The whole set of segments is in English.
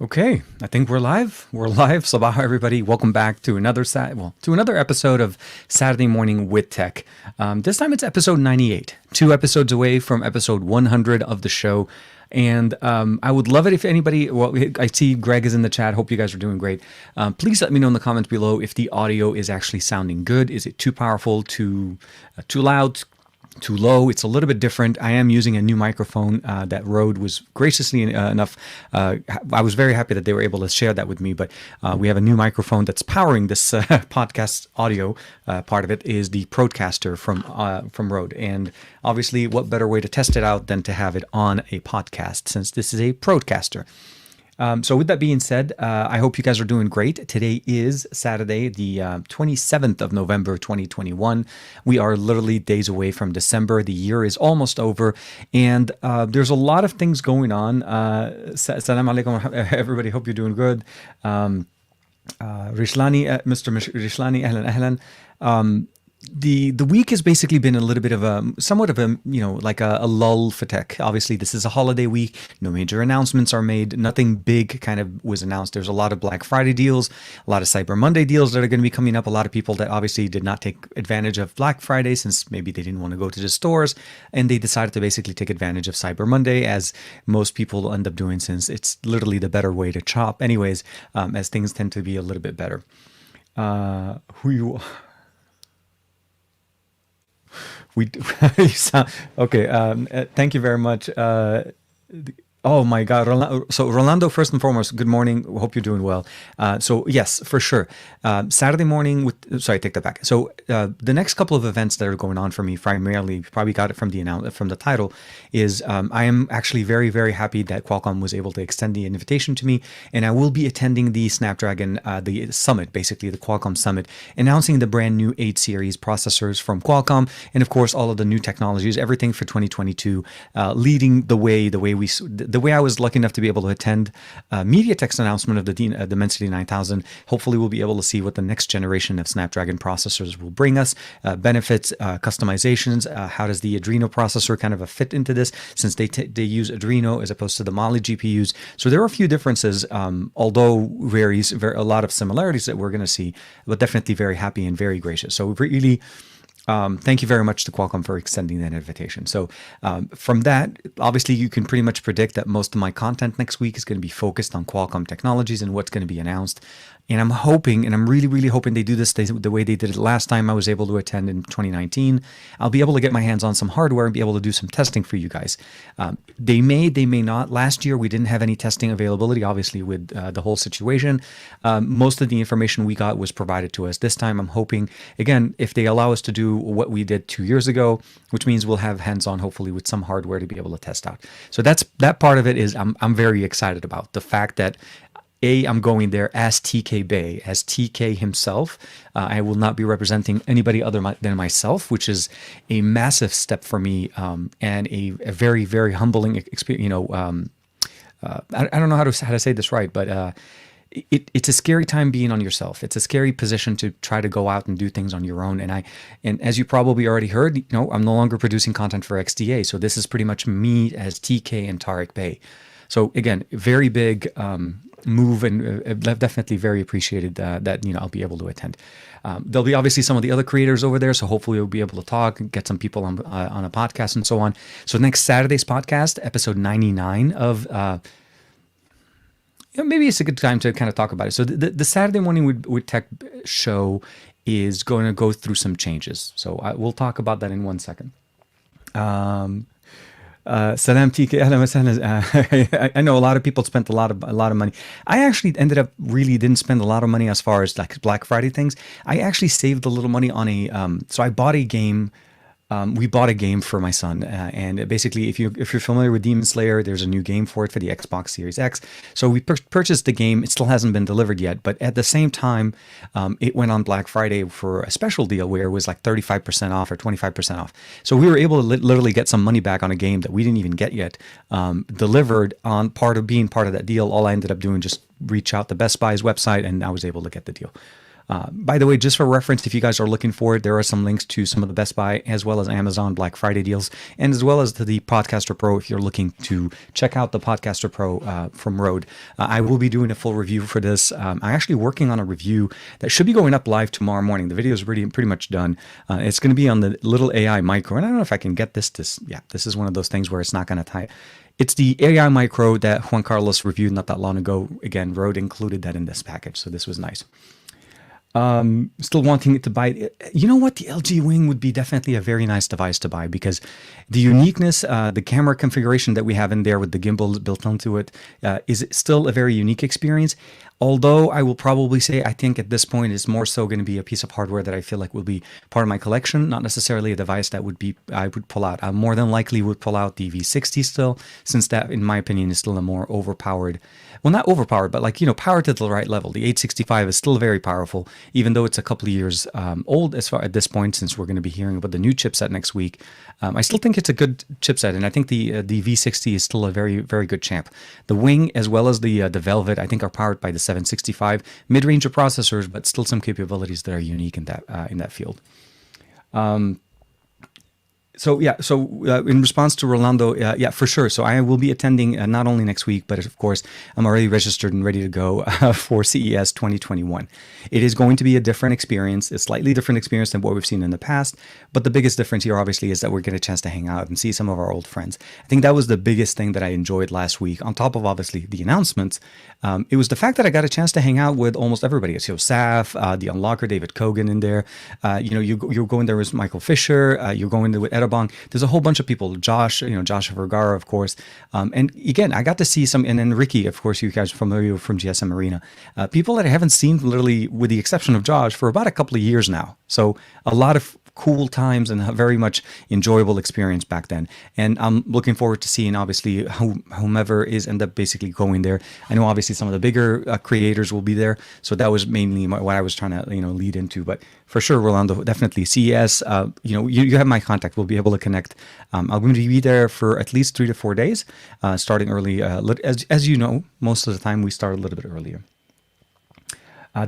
Okay, I think we're live. We're live. Sabah, everybody. Welcome back to another episode of Saturday Morning with Tech. This time it's episode 98, 2 episodes away from episode 100 of the show. And I would love it if anybody, well, I see Greg is in the chat. Hope you guys are doing great. Please let me know in the comments below if the audio is actually sounding good. Is it too powerful, too loud, too low? It's a little bit different. I am using a new microphone that Rode was graciously enough. I was very happy that they were able to share that with me, but we have a new microphone that's powering this podcast audio. Part of it is the Procaster from Rode. And obviously, what better way to test it out than to have it on a podcast, since this is a Procaster. So with that being said, I hope you guys are doing great. Today is Saturday, the 27th of November, 2021. We are literally days away from December. The year is almost over, and there's a lot of things going on. Salam alaikum, everybody. Hope you're doing good. Rishlani, Mr. Rishlani, ahlan, ahlan. The week has basically been a little bit of somewhat of a lull for tech. Obviously, this is a holiday week. No major announcements are made. Nothing big kind of was announced. There's a lot of Black Friday deals, a lot of Cyber Monday deals that are going to be coming up. A lot of people that obviously did not take advantage of Black Friday since maybe they didn't want to go to the stores, and they decided to basically take advantage of Cyber Monday, as most people end up doing, since it's literally the better way to shop anyways, as things tend to be a little bit better. You sound okay. Thank you very much. Oh my God, Rolando, first and foremost, good morning. Hope you're doing well. So yes, for sure. Saturday morning take that back. So the next couple of events that are going on for me, primarily, you probably got it from the title, is I am actually very, very happy that Qualcomm was able to extend the invitation to me, and I will be attending the Snapdragon, the summit, basically the Qualcomm summit, announcing the brand new 8 series processors from Qualcomm, and of course all of the new technologies, everything for 2022, leading the way I was lucky enough to be able to attend MediaTek's announcement of the Dimensity 9000. Hopefully we'll be able to see what the next generation of Snapdragon processors will bring us, benefits, customizations. How does the Adreno processor kind of fit into this, since they use Adreno as opposed to the Mali GPUs. So there are a few differences, although a lot of similarities that we're going to see, but definitely very happy and very gracious. So really, thank you very much to Qualcomm for extending that invitation. So from that, obviously, you can pretty much predict that most of my content next week is going to be focused on Qualcomm technologies and what's going to be announced. And I'm hoping, and I'm really, really hoping they do this the way they did it last time I was able to attend in 2019. I'll be able to get my hands on some hardware and be able to do some testing for you guys. They may not. Last year, we didn't have any testing availability, obviously, with the whole situation. Most of the information we got was provided to us. This time, I'm hoping, again, if they allow us to do what we did 2 years ago, which means we'll have hands-on, hopefully, with some hardware to be able to test out. So that part of it is I'm very excited about. The fact that I'm going there as TK Bay, as TK himself. I will not be representing anybody other than myself, which is a massive step for me, and a very, very humbling experience. I don't know how to say this right, but it's a scary time being on yourself. It's a scary position to try to go out and do things on your own. And as you probably already heard, I'm no longer producing content for XDA. So this is pretty much me as TK and Tariq Bey. So again, very big move, and definitely very appreciated that I'll be able to attend. There'll be obviously some of the other creators over there, so hopefully we'll be able to talk and get some people on a podcast and so on. So next Saturday's podcast, episode 99 of maybe it's a good time to kind of talk about it. So the Saturday Morning with Tech show is going to go through some changes. So we'll talk about that in 1 second. Salam TK, ahlan wa sahlan. I know a lot of people spent a lot of money. I actually ended up really didn't spend a lot of money as far as like Black Friday things. I actually saved a little money on so I bought a game. We bought a game for my son, and basically, if you're familiar with Demon Slayer, there's a new game for it for the Xbox Series X. So we purchased the game. It still hasn't been delivered yet, but at the same time, it went on Black Friday for a special deal where it was like 35% off or 25% off. So we were able to literally get some money back on a game that we didn't even get yet, delivered on being part of that deal. All I ended up doing just reach out to Best Buy's website, and I was able to get the deal. By the way, just for reference, if you guys are looking for it, there are some links to some of the Best Buy as well as Amazon Black Friday deals, and as well as to the Podcaster Pro if you're looking to check out the Podcaster Pro from Rode. I will be doing a full review for this. I'm actually working on a review that should be going up live tomorrow morning. The video is pretty much done. It's going to be on the little AI micro, and I don't know if I can get this. This is one of those things where it's not going to tie. It's the AI micro that Juan Carlos reviewed not that long ago. Again, Rode included that in this package, so this was nice. Still wanting it to buy it. You know what? The LG Wing would be definitely a very nice device to buy because the uniqueness, the camera configuration that we have in there with the gimbal built onto it, is still a very unique experience. Although I will probably say, I think at this point it's more so going to be a piece of hardware that I feel like will be part of my collection, not necessarily a device that I would pull out. I more than likely would pull out the V60 still, since that, in my opinion, is still a more overpowered, well, not overpowered, but powered to the right level. The 865 is still very powerful, even though it's a couple of years old as far at this point, since we're going to be hearing about the new chipset next week. I still think it's a good chipset, and I think the V60 is still a very, very good champ. The Wing, as well as the Velvet, I think are powered by the 765 mid-range of processors, but still some capabilities that are unique in that field. So in response to Rolando, for sure. So I will be attending not only next week, but of course, I'm already registered and ready to go for CES 2021. It is going to be a different experience, a slightly different experience than what we've seen in the past. But the biggest difference here, obviously, is that we're getting a chance to hang out and see some of our old friends. I think that was the biggest thing that I enjoyed last week. On top of obviously the announcements, it was the fact that I got a chance to hang out with almost everybody. So Saf, the Unlocker, David Kogan in there. You're going there with Michael Fisher. You're going there with Ed. There's a whole bunch of people. Josh Vergara, of course. And again, I got to see some, and then Ricky, of course, you guys are familiar from GSM Arena. People that I haven't seen literally, with the exception of Josh, for about a couple of years now. So a lot of cool times and a very much enjoyable experience back then. And I'm looking forward to seeing, obviously, whomever is end up basically going there. I know, obviously, some of the bigger creators will be there. So that was mainly what I was trying to, lead into. But for sure, Rolando, definitely CES, you have my contact. We'll be able to connect. I'm going to be there for at least 3 to 4 days, starting early. As you know, most of the time we start a little bit earlier.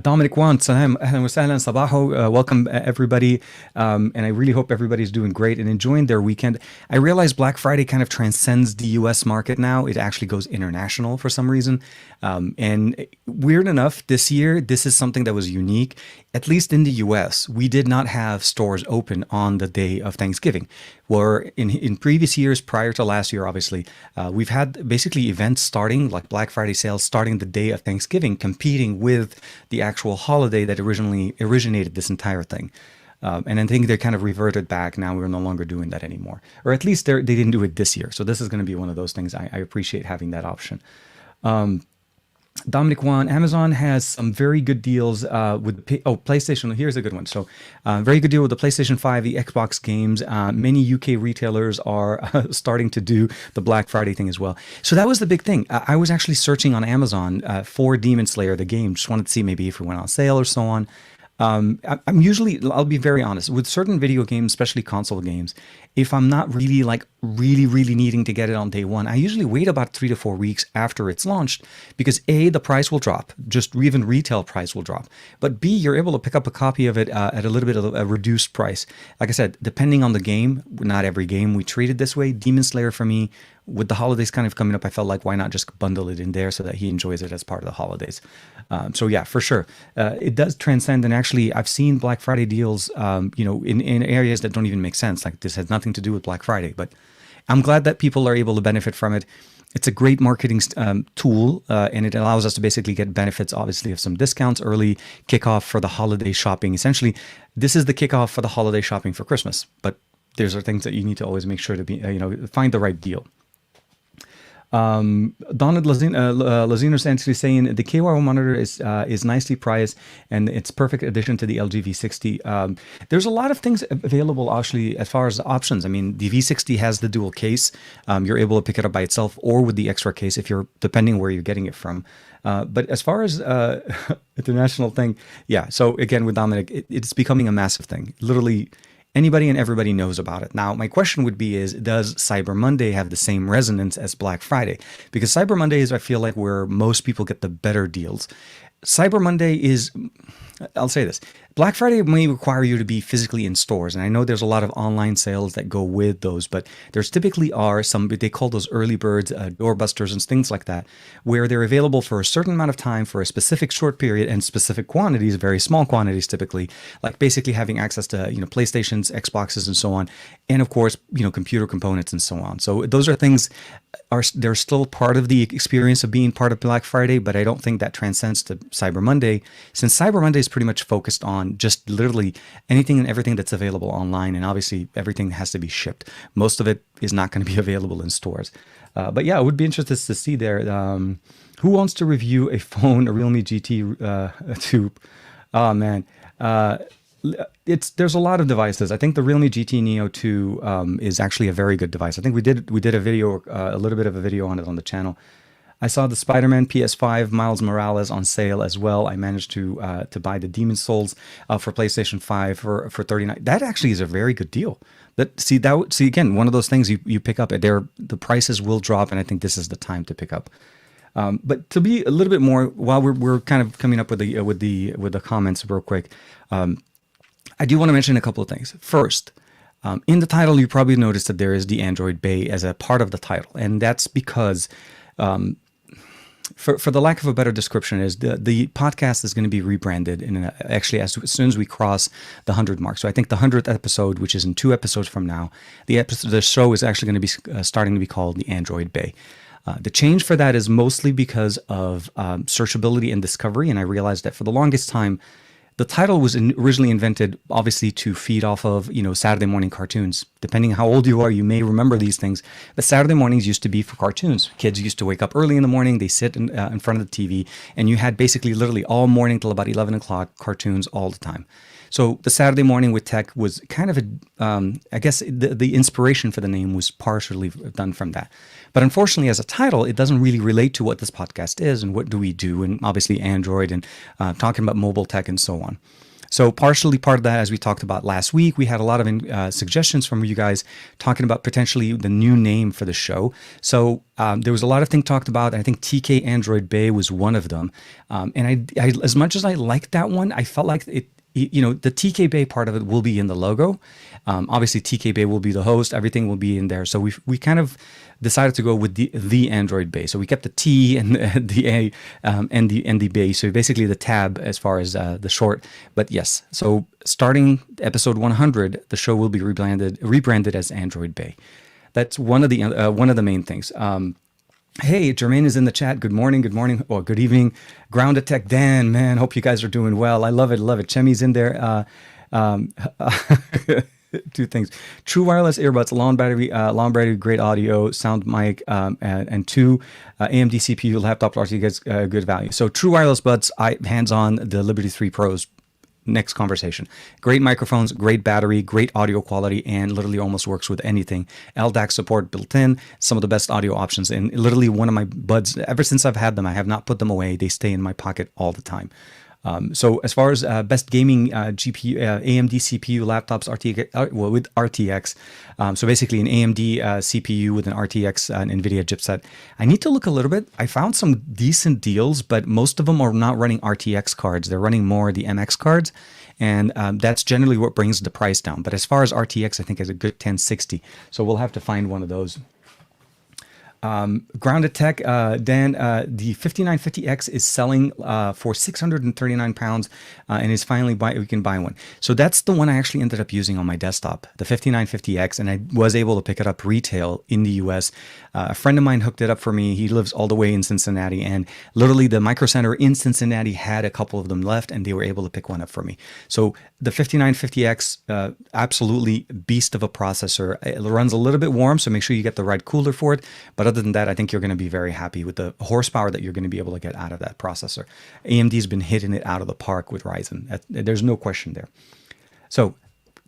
Dominic Wan, salam, ahlan wa sahlan, sabaho. Welcome, everybody. And I really hope everybody's doing great and enjoying their weekend. I realize Black Friday kind of transcends the US market now. It actually goes international for some reason. And weird enough, this year, this is something that was unique. At least in the US, we did not have stores open on the day of Thanksgiving. Where in previous years, prior to last year, obviously, we've had basically events starting, like Black Friday sales, starting the day of Thanksgiving, competing with the actual holiday that originally originated this entire thing. And I think they kind of reverted back. Now we're no longer doing that anymore. Or at least they didn't do it this year. So this is going to be one of those things. I appreciate having that option. Dominic Wan, Amazon has some very good deals with PlayStation. Here's a good one. So very good deal with the PlayStation 5, the Xbox games. Many UK retailers are starting to do the Black Friday thing as well. So that was the big thing. I was actually searching on Amazon for Demon Slayer, the game. Just wanted to see maybe if it went on sale or so on. I'll be very honest, with certain video games, especially console games, if I'm not really needing to get it on day one, I usually wait about 3 to 4 weeks after it's launched, because A, the price will drop, just even retail price will drop. But B, you're able to pick up a copy of it at a little bit of a reduced price. Like I said, depending on the game, not every game we treat it this way. Demon Slayer for me, with the holidays kind of coming up, I felt like why not just bundle it in there so that he enjoys it as part of the holidays. So yeah, for sure. It does transcend. And actually, I've seen Black Friday deals, in areas that don't even make sense. Like this has nothing to do with Black Friday, but I'm glad that people are able to benefit from it. It's a great marketing tool, and it allows us to basically get benefits, obviously, of some discounts, early kickoff for the holiday shopping. Essentially, this is the kickoff for the holiday shopping for Christmas. But these are things that you need to always make sure to be, find the right deal. Donald Lazino is actually saying the KYO monitor is nicely priced and it's perfect addition to the LG V60. There's a lot of things available actually as far as options. I mean, the V60 has the dual case. You're able to pick it up by itself or with the extra case if you're depending where you're getting it from. But as far as international thing, yeah. So again, with Dominic, it's becoming a massive thing. Literally, anybody and everybody knows about it. Now, my question would be does Cyber Monday have the same resonance as Black Friday? Because Cyber Monday is, I feel like, where most people get the better deals. Cyber Monday is, I'll say this. Black Friday may require you to be physically in stores. And I know there's a lot of online sales that go with those, but there's typically are some, they call those early birds, doorbusters and things like that, where they're available for a certain amount of time for a specific short period and specific quantities, very small quantities typically, like basically having access to, PlayStations, Xboxes and so on. And of course, computer components and so on. So those are things they're still part of the experience of being part of Black Friday, but I don't think that transcends to Cyber Monday, since Cyber Monday is pretty much focused on just literally anything and everything that's available online, and obviously everything has to be shipped. Most of it is not going to be available in stores. But yeah, I would be interested to see there. Who wants to review a phone, a Realme GT 2? Oh man. There's a lot of devices. I think the Realme GT Neo 2 is actually a very good device. I think we did a video, a little bit of a video on it on the channel. I saw the Spider-Man PS5 Miles Morales on sale as well. I managed to buy the Demon Souls for PlayStation 5 for $39. That actually is a very good deal. See again, one of those things you pick up. The prices will drop, and I think this is the time to pick up. But to be a little bit more, while we're kind of coming up with the comments real quick. I do want to mention a couple of things. First, in the title, you probably noticed that there is the Android Bay as a part of the title. And that's because, for the lack of a better description, is the podcast is going to be rebranded actually as soon as we cross the 100 mark. So I think the 100th episode, which is in 2 episodes from now, the show is actually going to be starting to be called the Android Bay. The change for that is mostly because of searchability and discovery. And I realized that for the longest time, the title was originally invented, obviously, to feed off of, Saturday morning cartoons. Depending how old you are, you may remember these things. But Saturday mornings used to be for cartoons. Kids used to wake up early in the morning. They sit in front of the TV, and you had basically literally all morning till about 11 o'clock cartoons all the time. So the Saturday Morning with Tech was kind of I guess the inspiration for the name was partially done from that. But unfortunately, as a title, it doesn't really relate to what this podcast is and what do we do, and obviously Android and talking about mobile tech and so on. So partially part of that, as we talked about last week, we had a lot of suggestions from you guys talking about potentially the new name for the show. So there was a lot of things talked about. I think TK Android Bay was one of them. And I as much as I liked that one, I felt like the TK Bay part of it will be in the logo. Obviously, TK Bay will be the host. Everything will be in there. So we kind of decided to go with the Android Bay. So we kept the T and the A and the Bay. So basically the tab as far as the short. But yes, so starting episode 100, the show will be rebranded as Android Bay. That's one of the main things. Hey, Jermaine is in the chat. Good morning, or good evening. Grounded Tech Dan, man, hope you guys are doing well. I love it. Chemi's in there. Two things: true wireless earbuds, long battery, great audio, sound mic, and 2 AMD CPU laptop RTX good value. So true wireless buds, hands-on the Liberty 3 Pros. Next conversation. Great microphones, great battery, great audio quality, and literally almost works with anything. LDAC support built in, some of the best audio options. And literally one of my buds, ever since I've had them, I have not put them away. They stay in my pocket all the time. So as far as best gaming GPU, AMD CPU laptops with RTX, so basically an AMD CPU with an RTX NVIDIA chipset. I need to look a little bit. I found some decent deals, but most of them are not running RTX cards. They're running more the MX cards, and that's generally what brings the price down. But as far as RTX, I think is a good 1060. So we'll have to find one of those. Grounded Tech, Dan, the 5950X is selling for £639, and is finally we can buy one. So that's the one I actually ended up using on my desktop, the 5950X, and I was able to pick it up retail in the US. A friend of mine hooked it up for me. He lives all the way in Cincinnati, and literally the Micro Center in Cincinnati had a couple of them left, and they were able to pick one up for me. So the 5950X, absolutely beast of a processor. It runs a little bit warm, so make sure you get the right cooler for it. But other than that, I think you're going to be very happy with the horsepower that you're going to be able to get out of that processor. AMD's been hitting it out of the park with Ryzen. There's no question there. So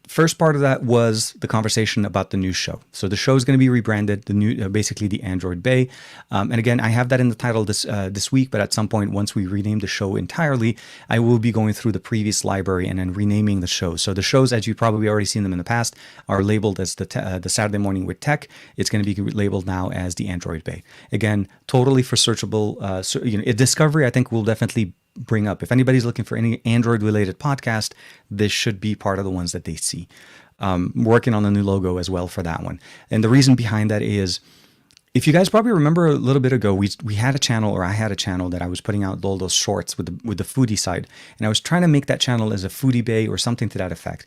first part of that was the conversation about the new show. So the show is going to be rebranded, the new, basically the Android Bay. And again, I have that in the title this week, but at some point, once we rename the show entirely, I will be going through the previous library and then renaming the shows. So the shows, as you've probably already seen them in the past, are labeled as the Saturday Morning with Tech. It's going to be labeled now as the Android Bay. Again, totally for searchable, discovery, I think will definitely bring up. If anybody's looking for any Android related podcast, this should be part of the ones that they see. Working on a new logo as well for that one. And the reason behind that is, if you guys probably remember a little bit ago, we had a channel, or I had a channel that I was putting out all those shorts with the foodie side, and I was trying to make that channel as a foodie bay or something to that effect.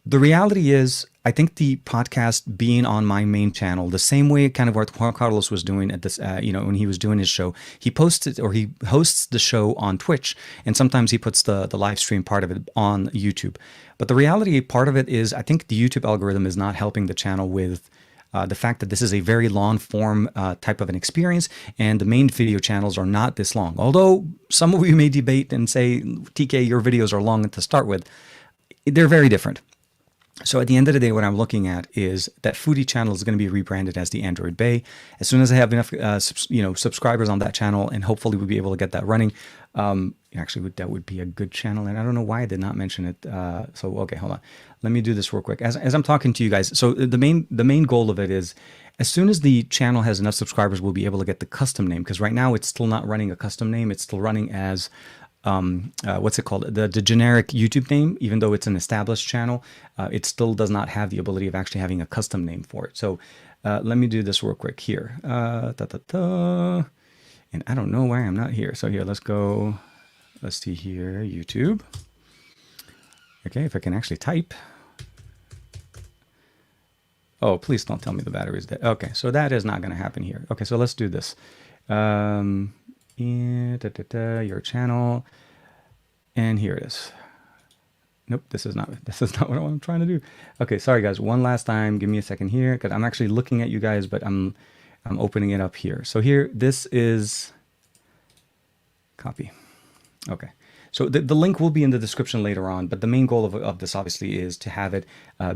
The reality is, I think the podcast being on my main channel, the same way kind of what Juan Carlos was doing at this, when he was doing his show, he posted, or he hosts the show on Twitch, and sometimes he puts the live stream part of it on YouTube. But the reality part of it is, I think the YouTube algorithm is not helping the channel with the fact that this is a very long form type of an experience, and the main video channels are not this long. Although some of you may debate and say, TK, your videos are long to start with, they're very different. So at the end of the day, what I'm looking at is that foodie channel is going to be rebranded as the Android Bay. As soon as I have enough, subscribers on that channel, and hopefully we'll be able to get that running. Actually, that would be a good channel, and I don't know why I did not mention it. Okay, hold on. Let me do this real quick. As I'm talking to you guys, so the main goal of it is, as soon as the channel has enough subscribers, we'll be able to get the custom name, because right now it's still not running a custom name. It's still running as what's it called? The generic YouTube name, even though it's an established channel, it still does not have the ability of actually having a custom name for it. So let me do this real quick here. And I don't know why I'm not here. So here, let's go. Let's see here, YouTube. Okay, if I can actually type. Oh, please don't tell me the battery is dead. Okay, so that is not going to happen here. Okay, so let's do this. Your channel, and here it is. Nope, this is not what I'm trying to do. Okay, sorry guys, one last time, give me a second here, because I'm actually looking at you guys, but I'm opening it up here. So here, this is copy. Okay, so the link will be in the description later on, but the main goal of this obviously is to have it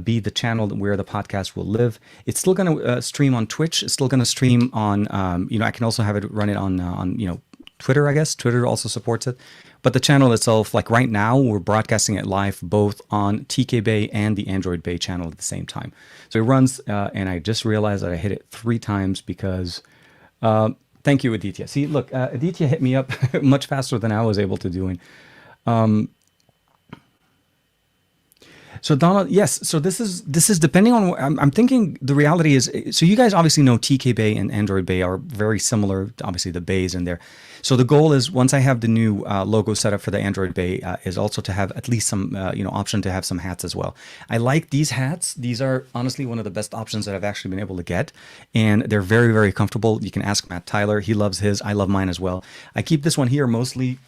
be the channel where the podcast will live. It's still going to stream on Twitch. It's still going to stream on, I can also have it run it on Twitter, I guess. Twitter also supports it. But the channel itself, like right now, we're broadcasting it live both on TK Bay and the Android Bay channel at the same time. So it runs, and I just realized that I hit it 3 times because, thank you, Aditya. See, look, Aditya hit me up much faster than I was able to do. So Donald, yes. So this is depending on. I'm thinking the reality is. So you guys obviously know TK Bay and Android Bay are very similar. Obviously the bays in there. So the goal is, once I have the new logo set up for the Android Bay, is also to have at least some option to have some hats as well. I like these hats. These are honestly one of the best options that I've actually been able to get, and they're very, very comfortable. You can ask Matt Tyler. He loves his. I love mine as well. I keep this one here mostly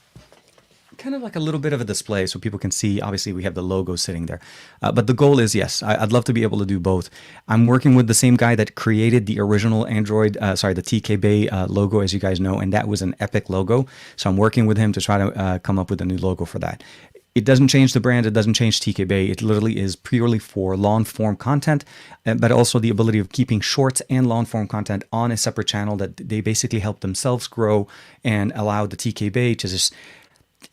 kind of like a little bit of a display so people can see. Obviously we have the logo sitting there, but the goal is, yes, I'd love to be able to do both. I'm working with the same guy that created the original Android, the TK Bay logo, as you guys know, and that was an epic logo. So I'm working with him to try to come up with a new logo for that. It doesn't change the brand. It doesn't change TK Bay. It literally is purely for long form content, but also the ability of keeping shorts and long form content on a separate channel that they basically help themselves grow and allow the TK Bay to just,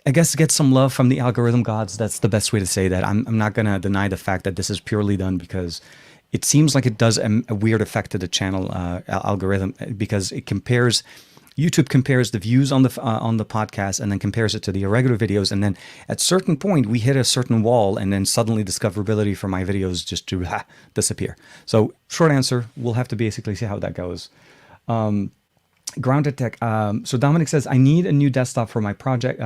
I guess, get some love from the algorithm gods. That's the best way to say that. I'm not going to deny the fact that this is purely done because it seems like it does a weird effect to the channel algorithm, because it compares, YouTube compares the views on the podcast and then compares it to the irregular videos. And then at certain point we hit a certain wall, and then suddenly discoverability for my videos just to disappear. So short answer, we'll have to basically see how that goes. Grounded Tech. So Dominic says, I need a new desktop for my project,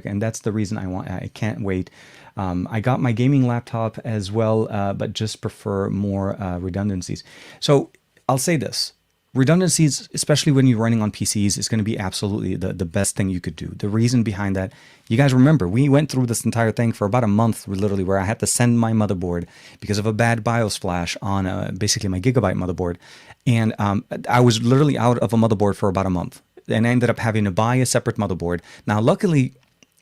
and that's the reason I can't wait. I got my gaming laptop as well, but just prefer more redundancies. So I'll say this. Redundancies, especially when you're running on PCs, is going to be absolutely the best thing you could do. The reason behind that, you guys remember, we went through this entire thing for about a month, literally, where I had to send my motherboard because of a bad BIOS flash on basically my Gigabyte motherboard. And I was literally out of a motherboard for about a month, and I ended up having to buy a separate motherboard. Now, luckily,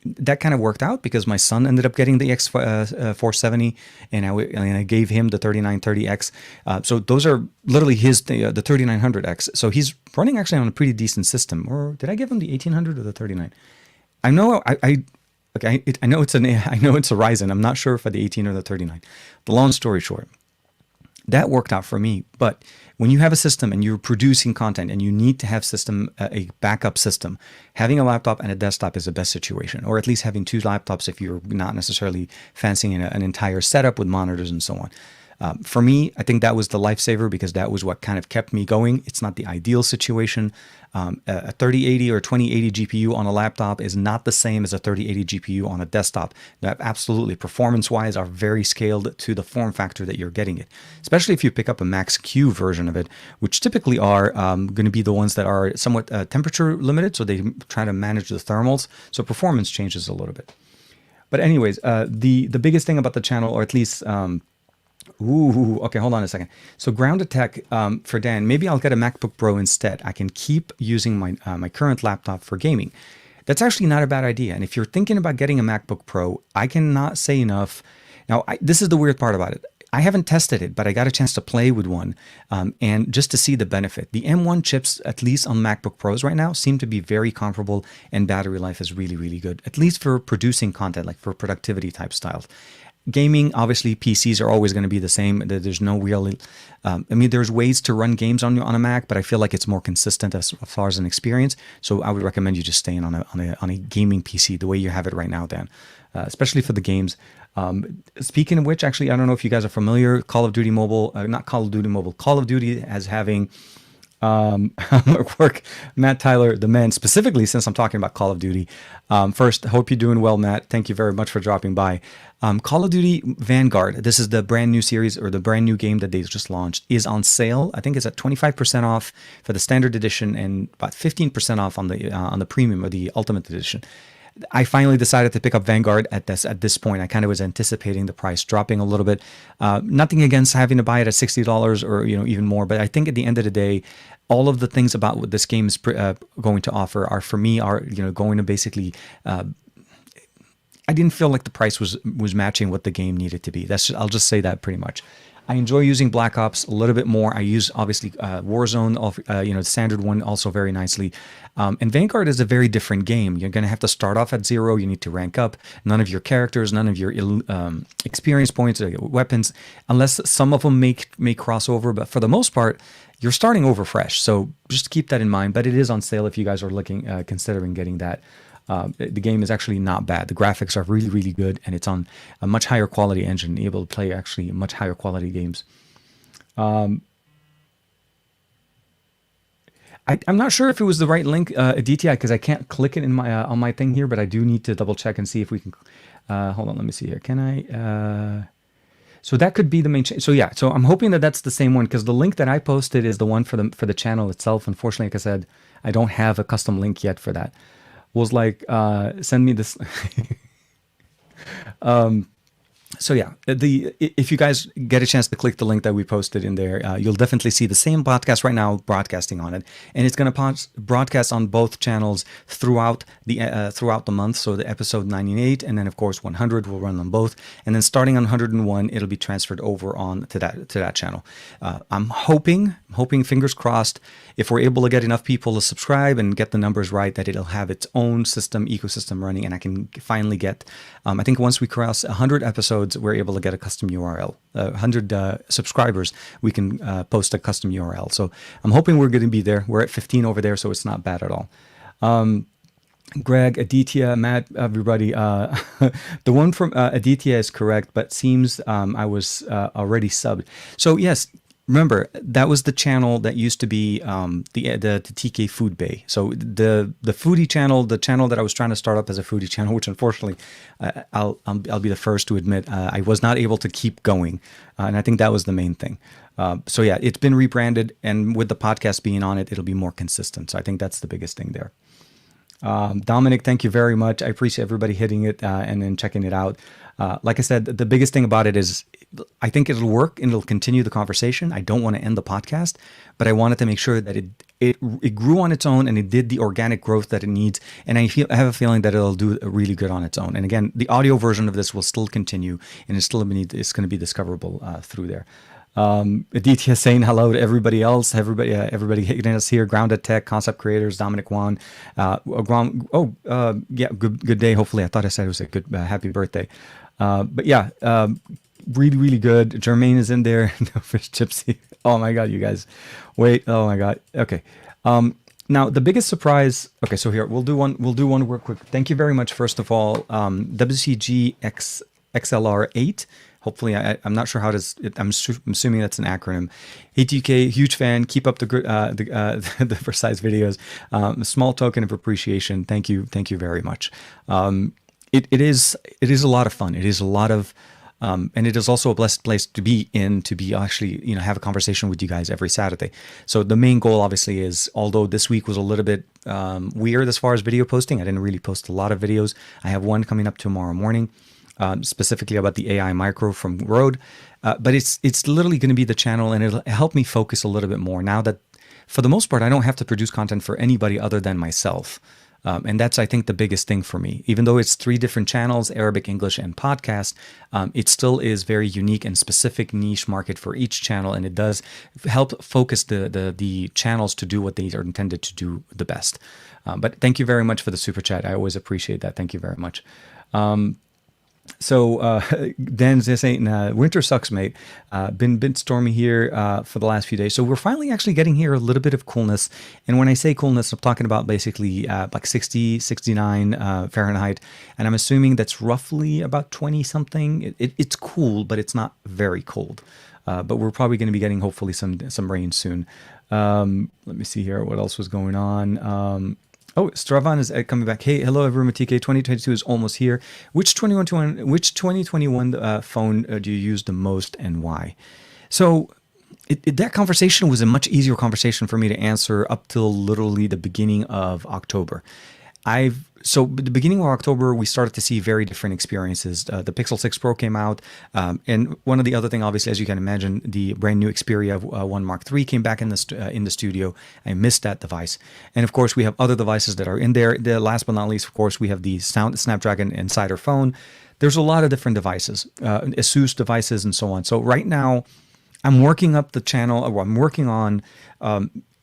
that kind of worked out because my son ended up getting the X470, and I gave him the 3930X. So those are literally his the 3900X. So he's running actually on a pretty decent system. Or did I give him the 1800 or the 39? I know I know it's a Ryzen. I'm not sure if the 18 or the 39. The long story short, That worked out for me. But when you have a system and you're producing content and you need to have a backup system, having a laptop and a desktop is the best situation, or at least having two laptops if you're not necessarily fancying an entire setup with monitors and so on. For me, I think that was the lifesaver because that was what kind of kept me going. It's not the ideal situation. A 3080 or 2080 GPU on a laptop is not the same as a 3080 GPU on a desktop. That absolutely, performance-wise, are very scaled to the form factor that you're getting it. Especially if you pick up a Max Q version of it, which typically are going to be the ones that are somewhat temperature limited, so they try to manage the thermals. So performance changes a little bit. But anyways, the biggest thing about the channel, or at least ooh, okay, hold on a second. So grounded tech for Dan, maybe I'll get a MacBook Pro instead. I can keep using my current laptop for gaming. That's actually not a bad idea. And if you're thinking about getting a MacBook Pro, I cannot say enough. Now, this is the weird part about it. I haven't tested it, but I got a chance to play with one and just to see the benefit. The M1 chips, at least on MacBook Pros right now, seem to be very comparable, and battery life is really, really good, at least for producing content, like for productivity type styles. Gaming, obviously, PCs are always going to be the same. There's no real, there's ways to run games on a Mac, but I feel like it's more consistent as far as an experience. So I would recommend you just staying on a gaming PC the way you have it right now, Dan, especially for the games. Speaking of which, actually, I don't know if you guys are familiar, Call of Duty Mobile, not Call of Duty Mobile, Call of Duty as having work, Matt Tyler, the man, specifically since I'm talking about Call of Duty. First, hope you're doing well, Matt. Thank you very much for dropping by. Call of Duty Vanguard, this is the brand new series or the brand new game that they just launched, is on sale. I think it's at 25% off for the standard edition and about 15% off on the premium or the ultimate edition. I finally decided to pick up Vanguard at this point. I kind of was anticipating the price dropping a little bit. Nothing against having to buy it at $60 or even more, but I think at the end of the day, all of the things about what this game is going to offer are for me going to basically. I didn't feel like the price was matching what the game needed to be. I'll just say that pretty much. I enjoy using Black Ops a little bit more. I use obviously Warzone, the standard one, also very nicely. And Vanguard is a very different game. You're going to have to start off at 0. You need to rank up. None of your characters, none of your experience points, or weapons, unless some of them may crossover. But for the most part, you're starting over fresh. So just keep that in mind. But it is on sale if you guys are considering getting that. The game is actually not bad. The graphics are really, really good, and it's on a much higher quality engine, able to play actually much higher quality games. I'm not sure if it was the right link, Aditya, because I can't click it in my on my thing here, but I do need to double check and see if we can. Hold on, let me see here. Can I? So that could be the main. So yeah, so I'm hoping that that's the same one because the link that I posted is the one for the channel itself. Unfortunately, like I said, I don't have a custom link yet for that. Was like, send me this. So yeah, if you guys get a chance to click the link that we posted in there, you'll definitely see the same podcast right now broadcasting on it, and it's going to broadcast on both channels throughout the month. So the episode 98, and then of course 100 will run on both, and then starting on 101, it'll be transferred over on to that channel. I'm hoping, fingers crossed, if we're able to get enough people to subscribe and get the numbers right, that it'll have its own ecosystem running, and I can finally get. I think once we cross 100 episodes, we're able to get a custom URL. 100 subscribers, we can post a custom URL. So I'm hoping we're going to be there. We're at 15 over there, so it's not bad at all. Greg, Aditya, Matt, everybody. The one from Aditya is correct, but seems I was already subbed. So yes. Remember, that was the channel that used to be the TK Food Bay. So the foodie channel, the channel that I was trying to start up as a foodie channel, which unfortunately I'll be the first to admit I was not able to keep going, and I think that was the main thing. So yeah, it's been rebranded, and with the podcast being on it, it'll be more consistent. So I think that's the biggest thing there. Dominic, thank you very much. I appreciate everybody hitting it and then checking it out. Like I said, the biggest thing about it is I think it'll work and it'll continue the conversation. I don't want to end the podcast, but I wanted to make sure that it grew on its own and it did the organic growth that it needs. And I have a feeling that it'll do really good on its own. And again, the audio version of this will still continue, and it's going to be discoverable through there. Aditya saying hello to everybody else. Everybody hitting us here. Grounded Tech, Concept Creators, Dominic Wan. Yeah, good day. Hopefully, I thought I said it was a good happy birthday. But yeah, really, really good. Jermaine is in there. No fish gypsy. Oh my God, you guys. Wait. Oh my God. Okay. Now the biggest surprise. Okay, so here we'll do one. We'll do one real quick. Thank you very much. First of all, WCG XLR8. Hopefully, I'm not sure how to. I'm assuming that's an acronym. ATK, huge fan. Keep up the precise videos. Small token of appreciation. Thank you very much. It is a lot of fun. It is a lot of, and it is also a blessed place to be in, to be actually, have a conversation with you guys every Saturday. So the main goal obviously is, although this week was a little bit weird as far as video posting, I didn't really post a lot of videos. I have one coming up tomorrow morning, specifically about the AI micro from Rode. But it's literally going to be the channel, and it'll help me focus a little bit more now that, for the most part, I don't have to produce content for anybody other than myself. And that's, I think, the biggest thing for me. Even though it's 3 different channels, Arabic, English, and podcast, it still is very unique and specific niche market for each channel. And it does help focus the channels to do what they are intended to do the best. But thank you very much for the super chat. I always appreciate that. Thank you very much. So Dan's just saying, winter sucks, mate. Been stormy here for the last few days. So we're finally actually getting here a little bit of coolness. And when I say coolness, I'm talking about basically like 60, 69 Fahrenheit. And I'm assuming that's roughly about 20 something. It's cool, but it's not very cold. But we're probably going to be getting hopefully some rain soon. Let me see here what else was going on. Oh, Stravan is coming back. Hey, hello everyone. TK 2022 is almost here. Which 2021 phone do you use the most and why? So that conversation was a much easier conversation for me to answer up till literally the beginning of October. So the beginning of October, we started to see very different experiences. The Pixel 6 Pro came out. And one of the other thing, obviously, as you can imagine, the brand new Xperia 1 Mark III came back in the studio. I missed that device. And of course, we have other devices that are in there. The last but not least, of course, we have the Snapdragon Insider phone. There's a lot of different devices, ASUS devices and so on. So right now, I'm working up the channel, or I'm working on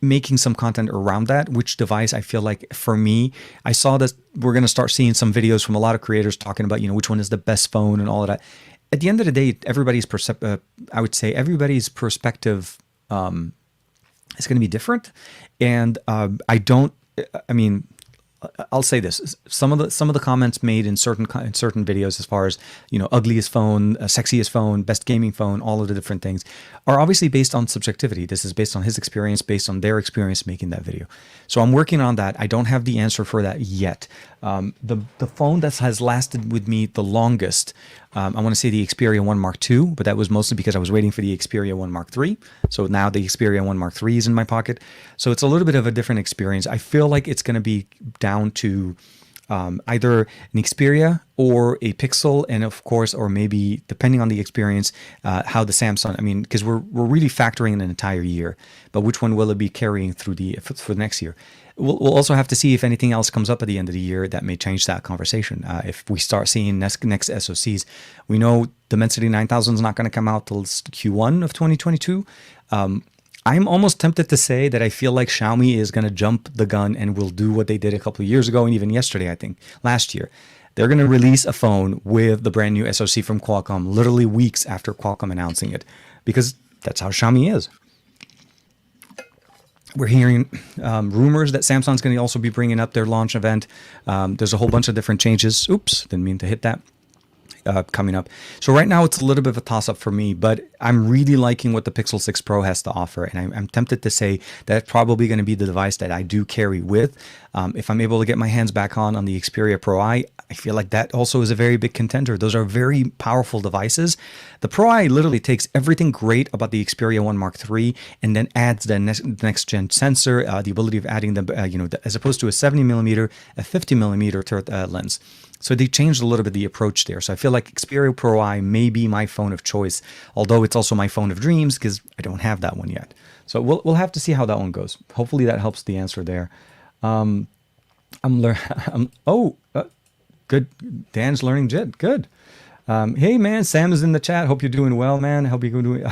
making some content around that, which device I feel like for me, I saw that we're going to start seeing some videos from a lot of creators talking about, which one is the best phone and all of that. At the end of the day, everybody's perspective is going to be different. And I'll say this: some of the comments made in certain videos, as far as ugliest phone, sexiest phone, best gaming phone, all of the different things, are obviously based on subjectivity. This is based on his experience, based on their experience making that video. So I'm working on that. I don't have the answer for that yet. The phone that has lasted with me the longest, I want to say the Xperia 1 Mark II, but that was mostly because I was waiting for the Xperia 1 Mark III. So now the Xperia 1 Mark III is in my pocket. So it's a little bit of a different experience. I feel like it's going to be down to either an Xperia or a Pixel, and of course, or maybe depending on the experience, how the Samsung. Because we're really factoring in an entire year, but which one will it be carrying through for the next year? We'll also have to see if anything else comes up at the end of the year that may change that conversation. If we start seeing next SoCs, we know Dimensity 9000 is not going to come out till Q1 of 2022. I'm almost tempted to say that I feel like Xiaomi is going to jump the gun and will do what they did a couple of years ago, and even yesterday, I think, last year. They're going to release a phone with the brand new SoC from Qualcomm literally weeks after Qualcomm announcing it, because that's how Xiaomi is. We're hearing rumors that Samsung's going to also be bringing up their launch event. There's a whole bunch of different changes. Oops, didn't mean to hit that. Coming up. So right now it's a little bit of a toss-up for me, but I'm really liking what the Pixel 6 Pro has to offer, and I'm tempted to say that it's probably going to be the device that I do carry with. If I'm able to get my hands back on the Xperia Pro I feel like that also is a very big contender. Those are very powerful devices. The Pro I literally takes everything great about the Xperia 1 Mark III and then adds the next gen sensor, the ability of adding as opposed to a 70 millimeter, a 50 millimeter lens. So they changed a little bit the approach there. So I feel like Xperia Pro I may be my phone of choice, although it's also my phone of dreams because I don't have that one yet. So we'll have to see how that one goes. Hopefully that helps the answer there. Good. Dan's learning JIT. Good. Hey man, Sam is in the chat. Hope you're doing well, man. Hope you're doing.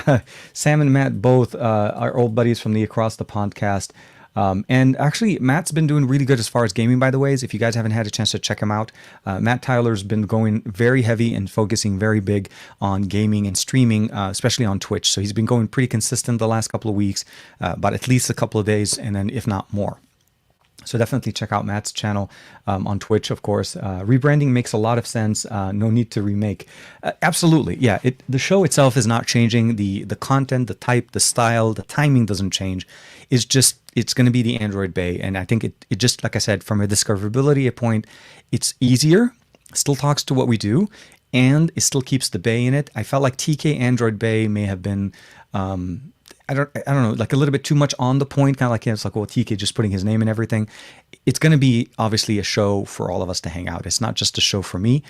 Sam and Matt both are old buddies from the Across the Podcast. And actually, Matt's been doing really good as far as gaming, by the ways. If you guys haven't had a chance to check him out, Matt Tyler's been going very heavy and focusing very big on gaming and streaming, especially on Twitch. So he's been going pretty consistent the last couple of weeks, about at least a couple of days, and then if not more. So definitely check out Matt's channel on Twitch, of course. Rebranding makes a lot of sense. No need to remake. Absolutely, yeah. The show itself is not changing. The content, the type, the style, the timing doesn't change. It's going to be the Android Bay, and I think it just, like I said, from a discoverability point, it's easier. Still talks to what we do, and it still keeps the Bay in it. I felt like TK Android Bay may have been. I don't know, like a little bit too much on the point, kind of like, it's like, well, TK just putting his name and everything. It's going to be obviously a show for all of us to hang out. It's not just a show for me.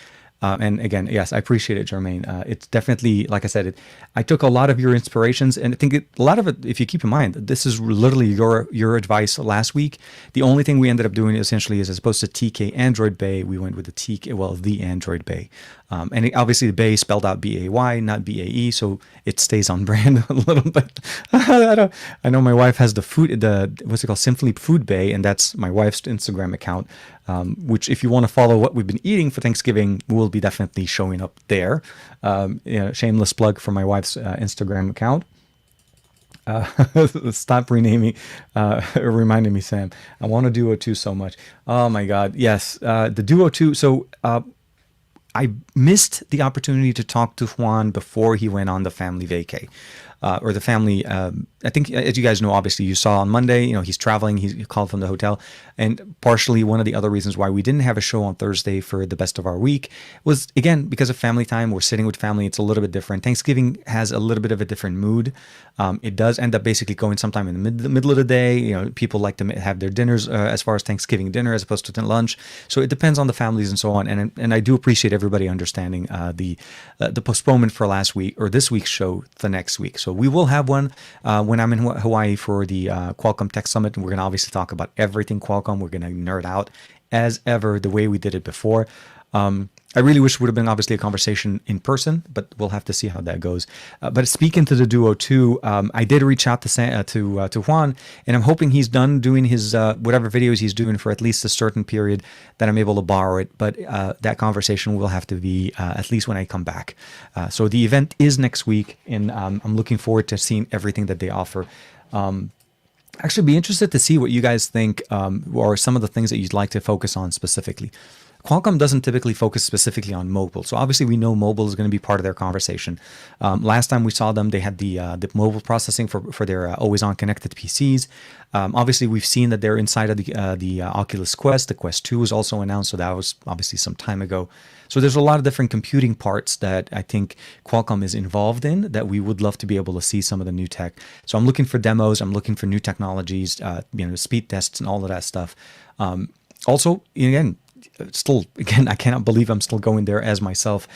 And again, yes, I appreciate it, Jermaine. It's definitely, like I said, I took a lot of your inspirations, and I think a lot of it, if you keep in mind, this is literally your advice last week. The only thing we ended up doing essentially is, as opposed to TK Android Bay, we went with the Android Bay. Obviously the Bay spelled out BAY, not BAE, so it stays on brand a little bit. I know my wife has what's it called, Simply Food Bay, and that's my wife's Instagram account. Which, if you want to follow what we've been eating for Thanksgiving, will be definitely showing up there. Shameless plug for my wife's Instagram account. Stop renaming, reminding me, Sam. I want a Duo 2 so much. Oh my God, yes, the Duo 2. So I missed the opportunity to talk to Juan before he went on the family vacay. Or the family, I think, as you guys know, obviously you saw on Monday, he's traveling, he called from the hotel. And partially one of the other reasons why we didn't have a show on Thursday for the best of our week was, again, because of family time. We're sitting with family. It's a little bit different. Thanksgiving has a little bit of a different mood. It does end up basically going sometime in the middle of the day. People like to have their dinners as far as Thanksgiving dinner as opposed to lunch. So it depends on the families and so on. And I do appreciate everybody understanding the postponement for last week or this week's show the next week. So we will have one when I'm in Hawaii for the Qualcomm Tech Summit, and we're going to obviously talk about everything Qualcomm. We're going to nerd out as ever the way we did it before. I really wish it would have been obviously a conversation in person, but we'll have to see how that goes. But speaking to the Duo 2, I did reach out to Juan, and I'm hoping he's done doing his whatever videos he's doing for at least a certain period that I'm able to borrow it. But that conversation will have to be at least when I come back. So the event is next week, and I'm looking forward to seeing everything that they offer. Actually, be interested to see what you guys think, or some of the things that you'd like to focus on specifically. Qualcomm doesn't typically focus specifically on mobile. So obviously we know mobile is going to be part of their conversation. Last time we saw them, they had the mobile processing for their always-on connected PCs. Obviously, we've seen that they're inside of the Oculus Quest. The Quest 2 was also announced, so that was obviously some time ago. So there's a lot of different computing parts that I think Qualcomm is involved in that we would love to be able to see some of the new tech. So I'm looking for demos. I'm looking for new technologies, speed tests and all of that stuff. Also, again, I cannot believe I'm still going there as myself.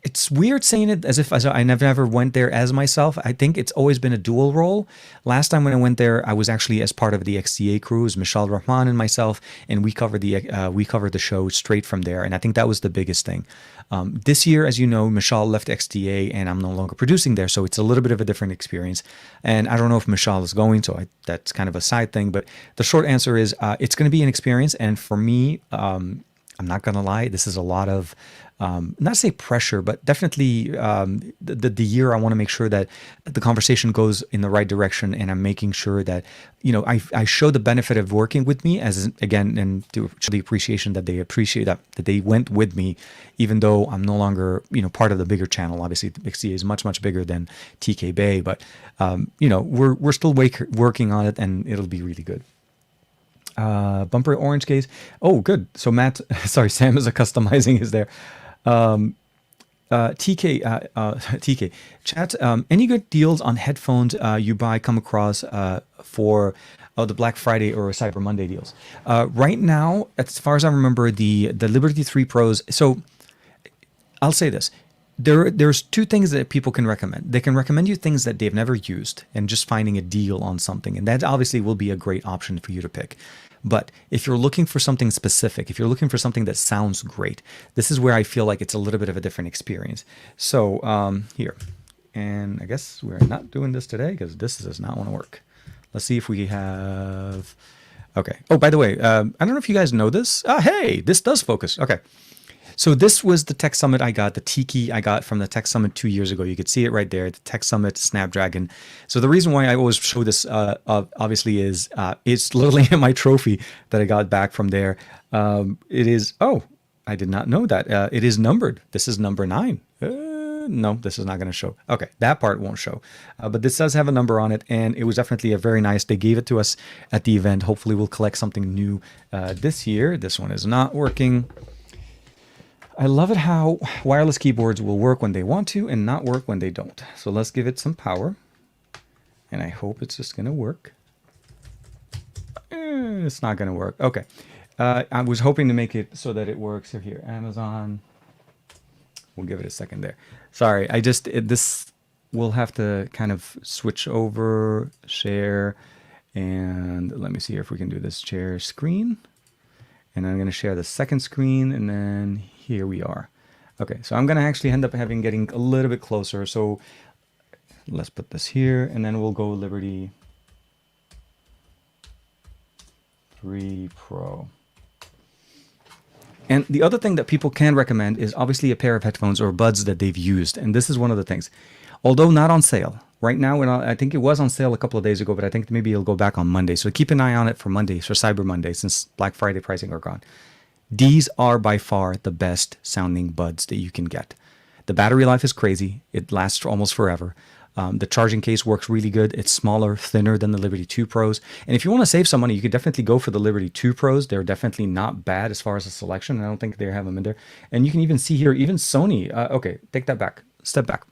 It's weird saying it as if I never went there as myself. I think it's always been a dual role. Last time when I went there, I was actually as part of the XDA crew, Michelle Rahman and myself, and we covered the show straight from there. And I think that was the biggest thing. This year, as you know, Michelle left XDA and I'm no longer producing there, so it's a little bit of a different experience. And I don't know if Michelle is going, so that's kind of a side thing. But the short answer is it's going to be an experience. And for me, I'm not going to lie, this is a lot of, not say pressure, but definitely the year I want to make sure that the conversation goes in the right direction, and I'm making sure that, I show the benefit of working with me as, again, and to show the appreciation that they appreciate that they went with me, even though I'm no longer, part of the bigger channel. Obviously, XDA is much, much bigger than TK Bay, but, we're still working on it, and it'll be really good. Bumper orange case. Oh, good. So Matt, sorry, Sam is customizing is there. TK chat. Any good deals on headphones you come across for the Black Friday or Cyber Monday deals? Right now, as far as I remember, the Liberty 3 Pros. So I'll say this. There's two things that people can recommend. They can recommend you things that they've never used and just finding a deal on something. And that obviously will be a great option for you to pick. But if you're looking for something specific, if you're looking for something that sounds great, this is where I feel like it's a little bit of a different experience. So here, and I guess we're not doing this today because this does not want to work. Let's see if we have. Okay. Oh, by the way, I don't know if you guys know this. Hey, this does focus. Okay. So this was the Tech Summit I got, the Tiki I got from the Tech Summit 2 years ago. You could see it right there, the Tech Summit Snapdragon. So the reason why I always show this, obviously, is it's literally my trophy that I got back from there. It is, oh, I did not know that. It is numbered. This is number 9. No, this is not going to show. Okay, that part won't show. But this does have a number on it, and it was definitely a very nice. They gave it to us at the event. Hopefully we'll collect something new this year. This one is not working. I love it how wireless keyboards will work when they want to and not work when they don't. So let's give it some power. And I hope it's just going to work. It's not going to work. Okay. I was hoping to make it so that it works. So here, Amazon. We'll give it a second there. Sorry, this we'll have to kind of switch over, share, and let me see if we can do this share screen. And I'm going to share the second screen, and then here we are. Okay, so I'm going to actually end up getting a little bit closer. So let's put this here, and then we'll go Liberty 3 Pro. And the other thing that people can recommend is obviously a pair of headphones or buds that they've used. And this is one of the things. Although not on sale. Right now, I think it was on sale a couple of days ago, but I think maybe it'll go back on Monday. So keep an eye on it for Monday, for Cyber Monday, since Black Friday pricing are gone. These are by far the best sounding buds that you can get. The battery life is crazy. It lasts for almost forever. The charging case works really good. It's smaller, thinner than the Liberty 2 Pros. And if you want to save some money, you could definitely go for the Liberty 2 Pros. They're definitely not bad as far as the selection. I don't think they have them in there. And you can even see here, even Sony. Okay, take that back. Step back.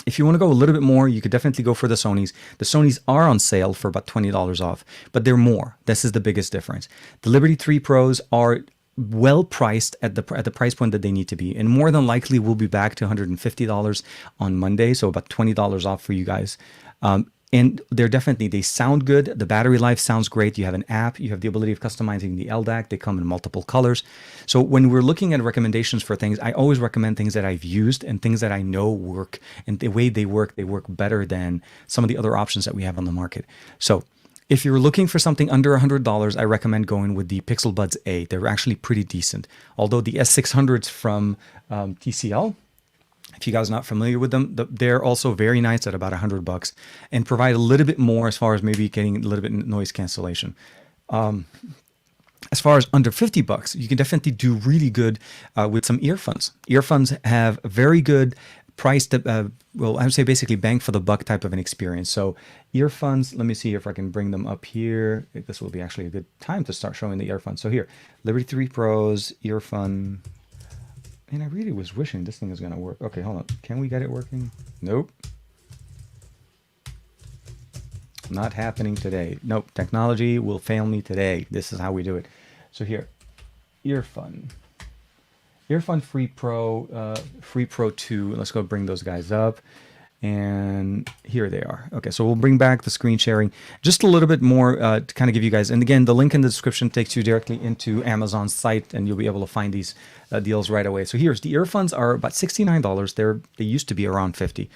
If you want to go a little bit more, you could definitely go for the Sonys. The Sonys are on sale for about $20 off, but they're more. This is the biggest difference. The Liberty 3 Pros are well priced at the price point that they need to be, and more than likely we'll be back to $150 on Monday, so about $20 off for you guys. And they sound good. The battery life sounds great. You have an app. You have the ability of customizing the LDAC. They come in multiple colors. So when we're looking at recommendations for things, I always recommend things that I've used and things that I know work. And the way they work better than some of the other options that we have on the market. So if you're looking for something under $100, I recommend going with the Pixel Buds A. They're actually pretty decent. Although the S600s from TCL, if you guys are not familiar with them, they're also very nice at about $100 and provide a little bit more as far as maybe getting a little bit noise cancellation. As far as under $50, you can definitely do really good with some earphones. Earphones have very good price, I would say basically bang for the buck type of an experience. So earphones, let me see if I can bring them up here. This will be actually a good time to start showing the earphones. So here, Liberty 3 Pros, earphone. And I really was wishing this thing was going to work. Okay, hold on. Can we get it working? Nope. Not happening today. Nope. Technology will fail me today. This is how we do it. So here, earphone. Earphone Free Pro 2. Let's go bring those guys up. And here they are. Okay, so we'll bring back the screen sharing just a little bit more to kind of give you guys. And again, the link in the description takes you directly into Amazon's site, and you'll be able to find these deals right away. So here's the earphones are about $69. They used to be around $50.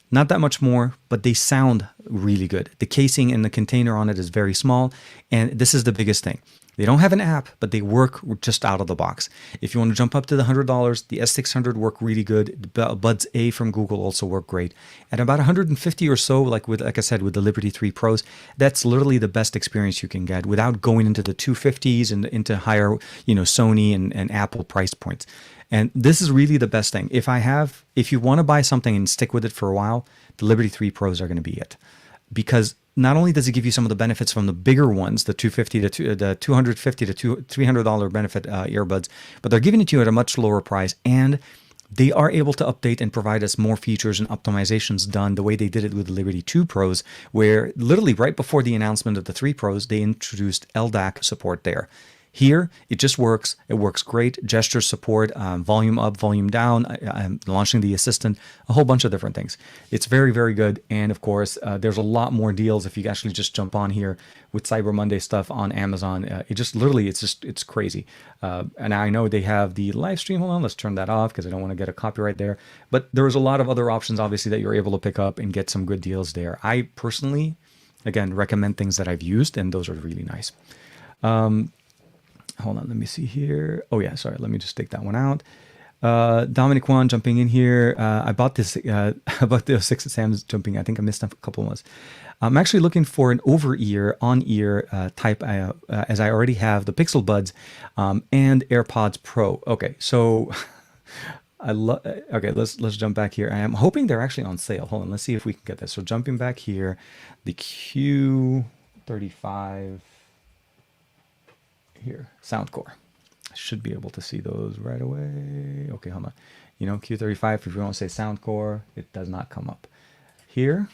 Not that much more, but they sound really good. The casing and the container on it is very small, and this is the biggest thing. They don't have an app, but they work just out of the box. If you want to jump up to the $100, the S600 work really good. The Buds A from Google also work great. At about $150 or so, like I said, with the Liberty 3 Pros, that's literally the best experience you can get without going into the 250s and into higher, Sony and Apple price points. And this is really the best thing. If you want to buy something and stick with it for a while, the Liberty 3 Pros are going to be it. Because not only does it give you some of the benefits from the bigger ones, the $250 to $300 benefit earbuds, but they're giving it to you at a much lower price, and they are able to update and provide us more features and optimizations done the way they did it with the Liberty 2 Pros, where literally right before the announcement of the 3 Pros, they introduced LDAC support there. Here, it just works. It works great. Gesture support, volume up, volume down, launching the assistant, a whole bunch of different things. It's very, very good. And of course, there's a lot more deals if you actually just jump on here with Cyber Monday stuff on Amazon. It's crazy. And I know they have the live stream. Hold on, let's turn that off because I don't want to get a copyright there. But there's a lot of other options, obviously, that you're able to pick up and get some good deals there. I personally again, recommend things that I've used, and those are really nice. Hold on, let me see here. Oh yeah, sorry, let me just take that one out. Dominic Wan jumping in here. I bought this, about the 6 Sam's jumping. I think I missed a couple ones. I'm actually looking for an over-ear, on-ear type, as I already have the Pixel Buds and AirPods Pro. Okay, so okay, let's jump back here. I am hoping they're actually on sale. Hold on, let's see if we can get this. So jumping back here, the Q35 here, Soundcore. I should be able to see those right away. Okay, hold on. You know, Q35, if you want to say Soundcore, it does not come up. Here.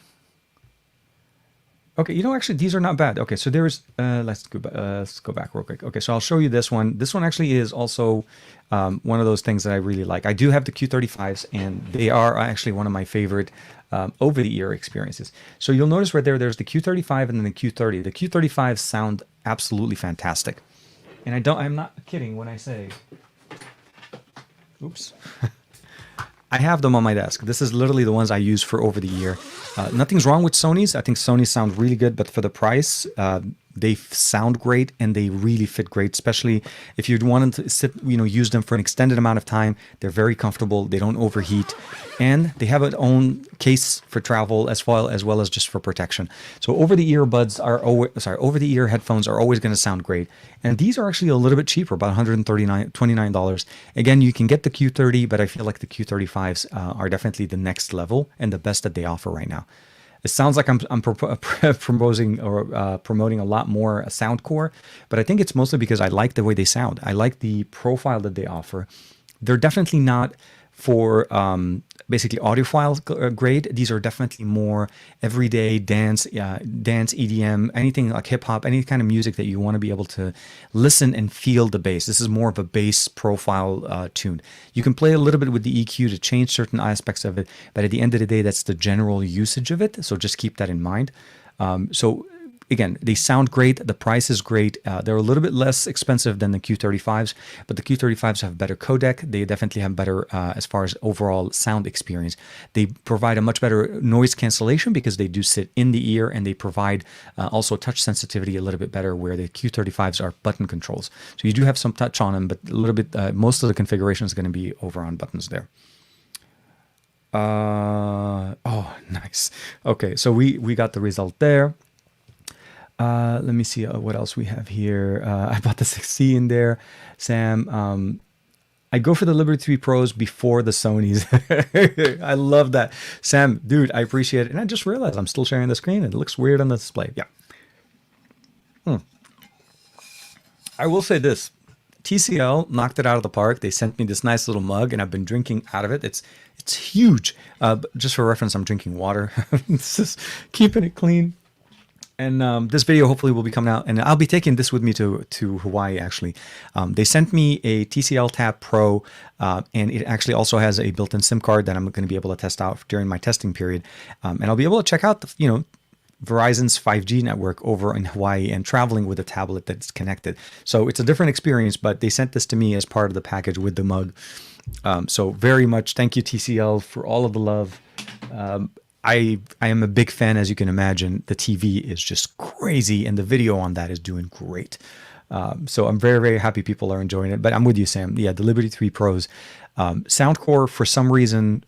Okay, you know, actually, these are not bad. Okay, so there's, let's go back real quick. Okay, so I'll show you this one. This one actually is also one of those things that I really like. I do have the Q35s, and they are actually one of my favorite over-the-ear experiences. So you'll notice right there, there's the Q35 and then the Q30. The Q35s sound absolutely fantastic. And I'm not kidding when I say, oops. I have them on my desk. This is literally the ones I use for over the ear. Nothing's wrong with Sony's. I think Sony's sound really good, but for the price, they sound great and they really fit great, especially if you want to use them for an extended amount of time. They're very comfortable. They don't overheat, and they have an own case for travel as well as just for protection. So over the ear headphones are always going to sound great. And these are actually a little bit cheaper, about $29. Again, you can get the Q30, but I feel like the Q35s are definitely the next level and the best that they offer right now. It sounds like I'm promoting a lot more Soundcore, but I think it's mostly because I like the way they sound. I like the profile that they offer. They're definitely not for basically audiophile grade. These are definitely more everyday dance, EDM, anything like hip hop, any kind of music that you want to be able to listen and feel the bass. This is more of a bass profile tune. You can play a little bit with the EQ to change certain aspects of it, but at the end of the day, that's the general usage of it. So just keep that in mind. So again, they sound great. The price is great. They're a little bit less expensive than the Q35s, but the Q35s have better codec. They definitely have better as far as overall sound experience. They provide a much better noise cancellation because they do sit in the ear, and they provide also touch sensitivity a little bit better, where the Q35s are button controls. So you do have some touch on them, but a little bit, most of the configuration is going to be over on buttons there. Oh, nice. Okay, so we got the result there. Let me see what else we have here. I bought the 6C in there. Sam, I go for the Liberty 3 Pros before the Sonys. I love that. Sam, dude, I appreciate it. And I just realized I'm still sharing the screen and it looks weird on the display. Yeah. I will say this. TCL knocked it out of the park. They sent me this nice little mug, and I've been drinking out of it. It's huge. Just for reference, I'm drinking water. This is keeping it clean. And this video hopefully will be coming out, and I'll be taking this with me to Hawaii, actually. They sent me a TCL Tab Pro, and it actually also has a built-in SIM card that I'm going to be able to test out during my testing period. And I'll be able to check out, Verizon's 5G network over in Hawaii and traveling with a tablet that's connected. So it's a different experience, but they sent this to me as part of the package with the mug. So very much thank you, TCL, for all of the love. I am a big fan, as you can imagine. The TV is just crazy, and the video on that is doing great. So I'm very, very happy people are enjoying it. But I'm with you, Sam. Yeah, the Liberty 3 Pros. Soundcore, for some reason,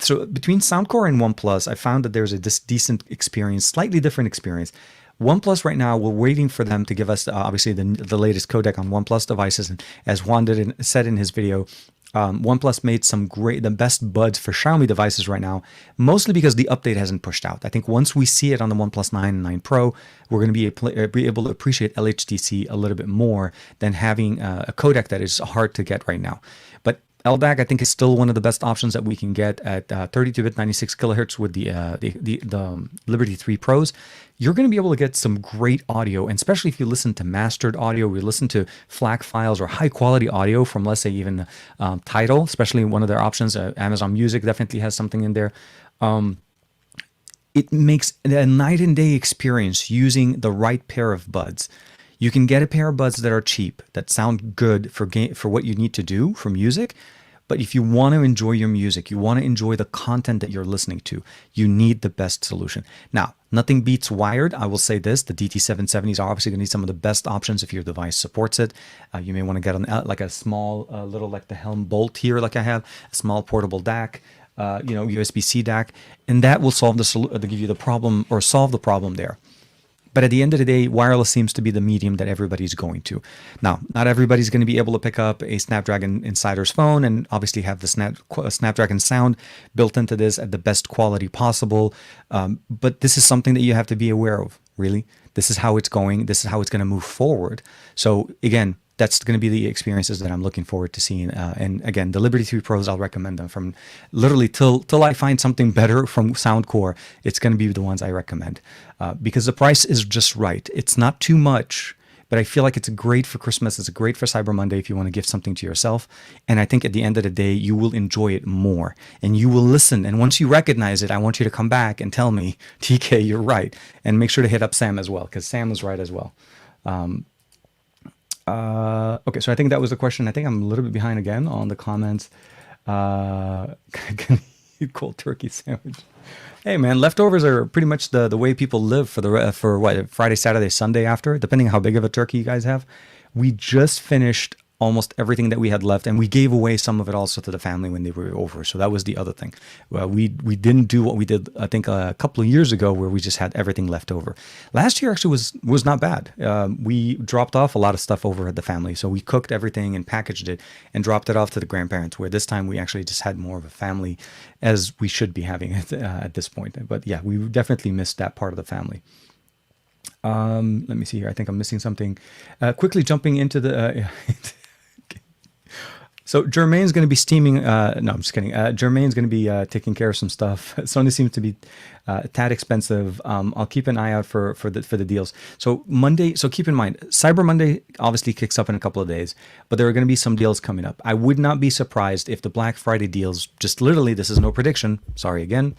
so between Soundcore and OnePlus, I found that there's a decent experience, slightly different experience. OnePlus right now, we're waiting for them to give us, obviously, the latest codec on OnePlus devices. And as Juan said in his video, OnePlus made the best buds for Xiaomi devices right now, mostly because the update hasn't pushed out. I think once we see it on the OnePlus 9 and 9 Pro, we're going to be able to appreciate LHDC a little bit more than having a codec that is hard to get right now. But LDAC, I think, is still one of the best options that we can get at 32-bit 96 kilohertz with the Liberty 3 Pros. You're going to be able to get some great audio, and especially if you listen to mastered audio, we listen to FLAC files or high quality audio from, let's say, even Tidal, especially one of their options. Amazon Music definitely has something in there. It makes a night and day experience using the right pair of buds. You can get a pair of buds that are cheap, that sound good for what you need to do for music, But if you want to enjoy your music, you want to enjoy the content that you're listening to, you need the best solution. Now, nothing beats wired. I will say this, the DT770s are obviously going to need some of the best options if your device supports it. You may want to get like a small little, like the Helm Bolt here, like I have, a small portable DAC, USB-C DAC, and that will give you the problem or solve the problem there. But at the end of the day, wireless seems to be the medium that everybody's going to. Now, not everybody's going to be able to pick up a Snapdragon Insider's phone and obviously have the Snapdragon sound built into this at the best quality possible. But this is something that you have to be aware of, really. This is how it's going. This is how it's going to move forward. So again, that's going to be the experiences that I'm looking forward to seeing. And again, the Liberty 3 Pros, I'll recommend them from literally till I find something better from Soundcore. It's going to be the ones I recommend because the price is just right. It's not too much, but I feel like it's great for Christmas. It's great for Cyber Monday if you want to give something to yourself. And I think at the end of the day, you will enjoy it more and you will listen. And once you recognize it, I want you to come back and tell me, TK, you're right. And make sure to hit up Sam as well, because Sam was right as well. Okay, so I think that was the question. I think I'm a little bit behind again on the comments. Can you cold turkey sandwich? Hey man, leftovers are pretty much the way people live for what, Friday, Saturday, Sunday after, depending on how big of a turkey you guys have. We just finished almost everything that we had left, and we gave away some of it also to the family when they were over. So that was the other thing. We didn't do what we did, I think, a couple of years ago, where we just had everything left over. Last year actually was not bad. We dropped off a lot of stuff over at the family, so we cooked everything and packaged it and dropped it off to the grandparents. Where this time we actually just had more of a family, as we should be having it at this point. But yeah, we definitely missed that part of the family. Let me see here. I think I'm missing something. Quickly jumping into the. So Jermaine's going to be steaming. No, I'm just kidding. Jermaine's going to be taking care of some stuff. Sony seems to be a tad expensive. I'll keep an eye out for the deals. So Monday. So keep in mind, Cyber Monday obviously kicks up in a couple of days, but there are going to be some deals coming up. I would not be surprised if the Black Friday deals, just literally, this is no prediction. Sorry again.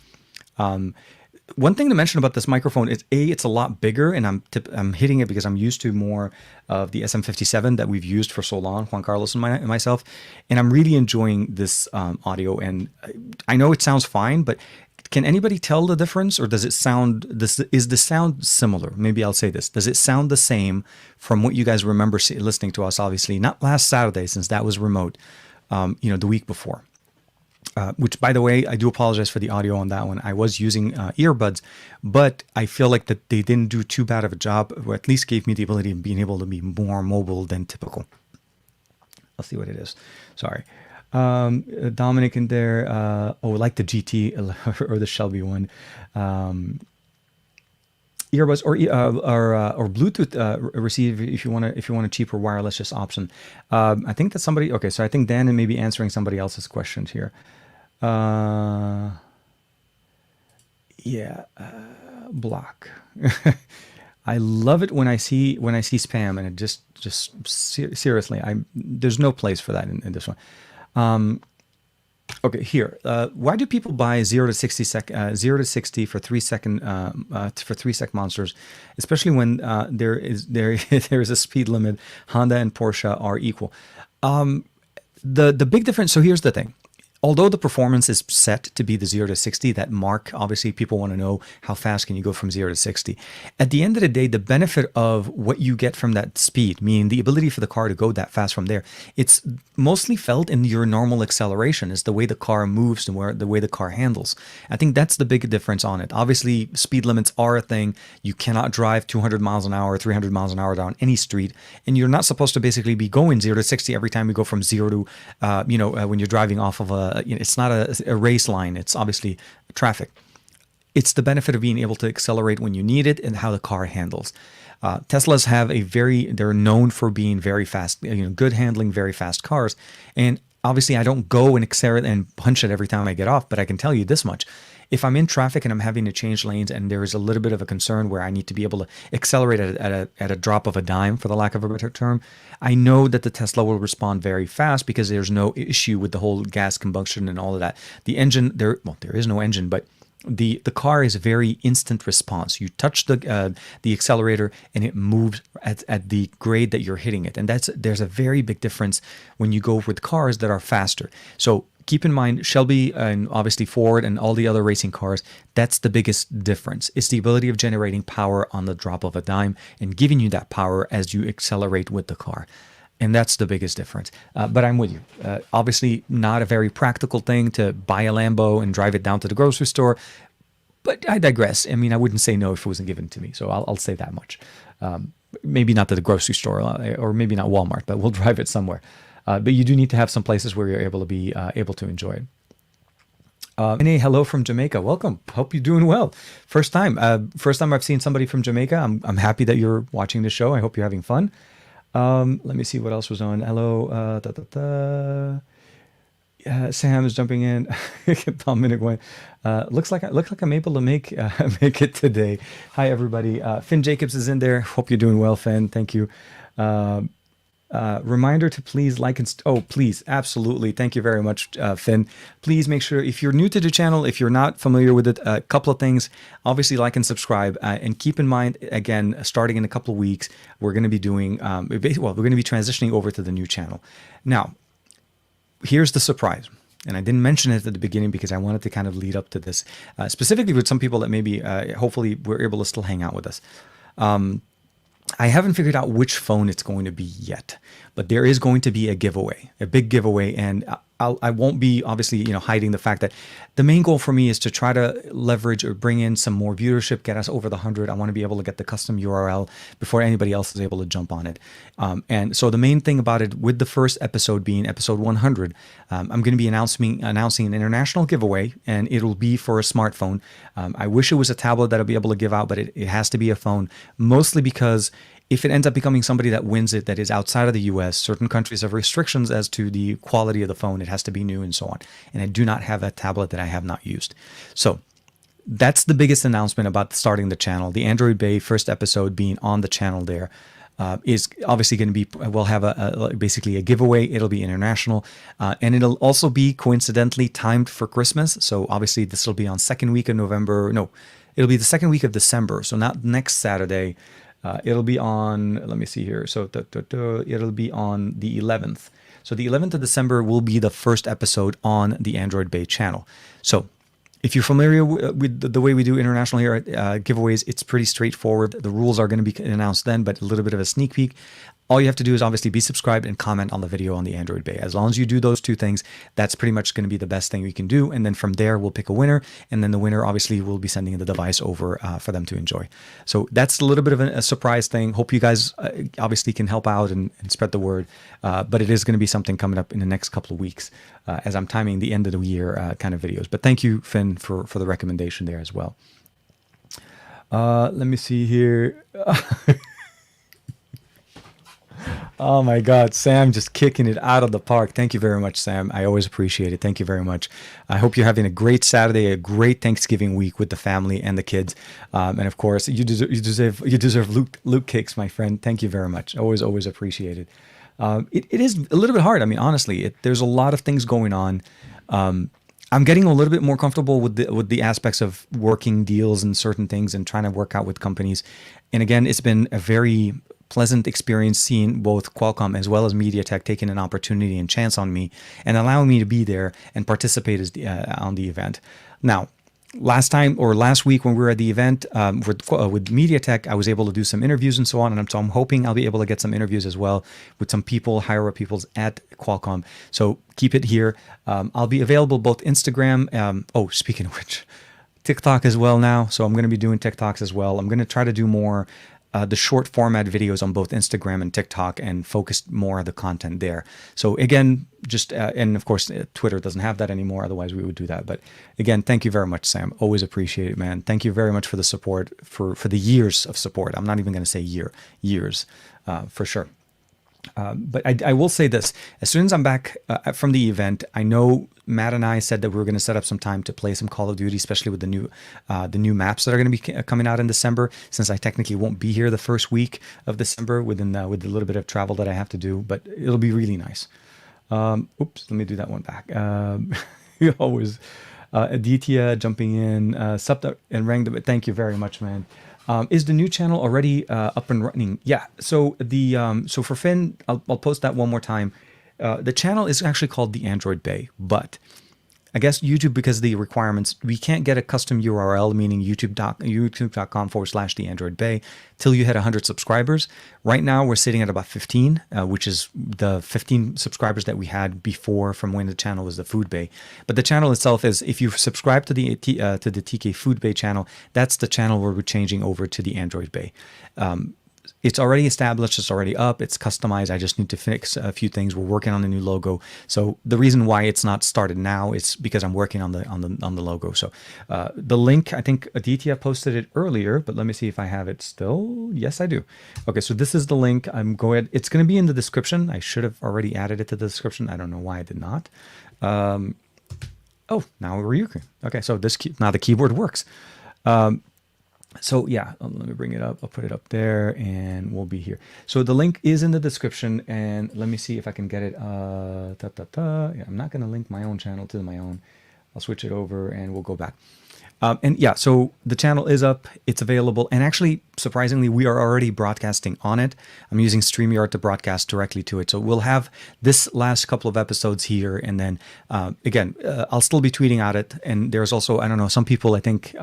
One thing to mention about this microphone is it's a lot bigger, and I'm hitting it because I'm used to more of the SM57 that we've used for so long, Juan Carlos and myself, and I'm really enjoying this audio. And I know it sounds fine, but can anybody tell the difference, or does it sound is the sound similar? Maybe I'll say this: does it sound the same from what you guys remember listening to us? Obviously, not last Saturday, since that was remote. The week before. Which, by the way, I do apologize for the audio on that one. I was using earbuds, but I feel like that they didn't do too bad of a job, or at least gave me the ability of being able to be more mobile than typical. Let's see what it is. Sorry. Dominic in there. Like the GT or the Shelby one. Earbuds or Bluetooth receiver if you want a cheaper wireless just option. I think that's somebody. Okay, so I think Dan may be answering somebody else's questions here. Block. I love it when I see spam, and it just seriously, there's no place for that in this one. Okay, here. Why do people buy 0 to 60 for 3 second monsters, especially when there is a speed limit? Honda and Porsche are equal. The big difference. So here's the thing. Although the performance is set to be the 0 to 60, that mark, obviously people want to know how fast can you go from 0 to 60. At the end of the day, the benefit of what you get from that speed, meaning the ability for the car to go that fast from there, it's mostly felt in your normal acceleration. It's the way the car moves and the way the car handles. I think that's the big difference on it. Obviously, speed limits are a thing. You cannot drive 200 miles an hour, 300 miles an hour down any street, and you're not supposed to basically be going 0 to 60 every time you go from 0 to, when you're driving off of it's not a race line. It's obviously traffic. It's the benefit of being able to accelerate when you need it and how the car handles. Teslas have they're known for being very fast, good handling, very fast cars. And obviously I don't go and accelerate and punch it every time I get off, but I can tell you this much. If I'm in traffic and I'm having to change lanes and there is a little bit of a concern where I need to be able to accelerate at a drop of a dime, for the lack of a better term, I know that the Tesla will respond very fast because there's no issue with the whole gas combustion and all of that. The engine, there is no engine, but the car is a very instant response. You touch the accelerator and it moves at the grade that you're hitting it, and there's a very big difference when you go with cars that are faster. So keep in mind, Shelby and obviously Ford and all the other racing cars, that's the biggest difference. It's the ability of generating power on the drop of a dime and giving you that power as you accelerate with the car. And that's the biggest difference. But I'm with you. Obviously, not a very practical thing to buy a Lambo and drive it down to the grocery store. But I digress. I mean, I wouldn't say no if it wasn't given to me. So I'll say that much. Maybe not to the grocery store or maybe not Walmart, but we'll drive it somewhere. But you do need to have some places where you're able to be able to enjoy it. Hey, hello from Jamaica. Welcome. Hope you're doing well. First time I've seen somebody from Jamaica. I'm happy that you're watching the show. I hope you're having fun. Let me see what else was on. Hello. Sam is jumping in. Looks like I'm able to make it today. Hi everybody. Finn Jacobs is in there. Hope you're doing well, Finn. Thank you. Reminder to please like and please, absolutely. Thank you very much, Finn. Please make sure, if you're new to the channel, if you're not familiar with it, a couple of things. Obviously, like and subscribe, and keep in mind, again, starting in a couple of weeks, we're going to be doing we're going to be transitioning over to the new channel. Now, here's the surprise. And I didn't mention it at the beginning because I wanted to kind of lead up to this, specifically with some people that maybe, hopefully, we're able to still hang out with us. I haven't figured out which phone it's going to be yet, but there is going to be a giveaway, a big giveaway, and I won't be obviously hiding the fact that the main goal for me is to try to leverage or bring in some more viewership, get us over the 100. I want to be able to get the custom URL before anybody else is able to jump on it. And so the main thing about it, with the first episode being episode 100, I'm going to be announcing an international giveaway, and it'll be for a smartphone. I wish it was a tablet that I'll be able to give out, but it has to be a phone, mostly because if it ends up becoming somebody that wins it that is outside of the US, certain countries have restrictions as to the quality of the phone. It has to be new and so on. And I do not have a tablet that I have not used. So that's the biggest announcement about starting the channel. The Android Bay first episode being on the channel there is obviously going to be, we'll have basically a giveaway. It'll be international, and it'll also be coincidentally timed for Christmas. So obviously this will be on second week of November. No, it'll be the second week of December. So not next Saturday. It'll be on, let me see here. So it'll be on the 11th. So the 11th of December will be the first episode on the Android Bay channel. So if you're familiar with the way we do international here giveaways, it's pretty straightforward. The rules are going to be announced then, but a little bit of a sneak peek. All you have to do is obviously be subscribed and comment on the video on the Android Bay. As long as you do those two things, that's pretty much going to be the best thing we can do. And then from there, we'll pick a winner. And then the winner, obviously, will be sending the device over for them to enjoy. So that's a little bit of a surprise thing. Hope you guys obviously can help out and spread the word. But it is going to be something coming up in the next couple of weeks as I'm timing the end of the year kind of videos. But thank you, Finn, for the recommendation there as well. Let me see here. Oh my God, Sam just kicking it out of the park. Thank you very much, Sam. I always appreciate it. Thank you very much. I hope you're having a great Saturday, a great Thanksgiving week with the family and the kids. And of course, you deserve Luke cakes, my friend. Thank you very much. Always appreciate it. It is a little bit hard. I mean, honestly, there's a lot of things going on. I'm getting a little bit more comfortable with the aspects of working deals and certain things and trying to work out with companies. And again, it's been a very pleasant experience seeing both Qualcomm as well as MediaTek taking an opportunity and chance on me and allowing me to be there and participate on the event. Now, last week when we were at the event with MediaTek, I was able to do some interviews and so on. And so I'm hoping I'll be able to get some interviews as well with some people, higher up people at Qualcomm. So keep it here. I'll be available both Instagram. Speaking of which, TikTok as well now. So I'm going to be doing TikToks as well. I'm going to try to do more the short format videos on both Instagram and TikTok and focus more of the content there. So again, and of course, Twitter doesn't have that anymore. Otherwise we would do that. But again, thank you very much, Sam. Always appreciate it, man. Thank you very much for the support, for the years of support. I'm not even going to say years, for sure. But I will say this, as soon as I'm back from the event, I know Matt and I said that we were going to set up some time to play some Call of Duty, especially with the new maps that are going to be coming out in December, since I technically won't be here the first week of December with the little bit of travel that I have to do, but it'll be really nice. Oops, let me do that one back. Aditya jumping in, Sapta and Rang. Thank you very much, man. Is the new channel already up and running? Yeah. So so for Finn, I'll post that one more time. The channel is actually called the Android Bay, but I guess YouTube, because of the requirements, we can't get a custom URL, meaning youtube.com/, the Android Bay, till you hit 100 subscribers. Right now, we're sitting at about 15, which is the 15 subscribers that we had before from when the channel was the Food Bay. But the channel itself is, if you subscribe to the TK Food Bay channel, that's the channel where we're changing over to the Android Bay. It's already established. It's already up. It's customized. I just need to fix a few things. We're working on the new logo. So the reason why it's not started now is because I'm working on the logo. So the link, I think Aditya posted it earlier, but let me see if I have it still. Yes, I do. Okay, so this is the link. It's going to be in the description. I should have already added it to the description. I don't know why I did not. Oh, now we're Ryuku. Okay, so now the keyboard works. So yeah, let me bring it up. I'll put it up there and we'll be here. So the link is in the description, and let me see if I can get it. Yeah, I'm not going to link my own channel to my own. I'll switch it over and we'll go back. And yeah, so the channel is up, it's available. And actually, surprisingly, we are already broadcasting on it. I'm using StreamYard to broadcast directly to it. So we'll have this last couple of episodes here. And then again, I'll still be tweeting at it. And there's also, I don't know, some people I think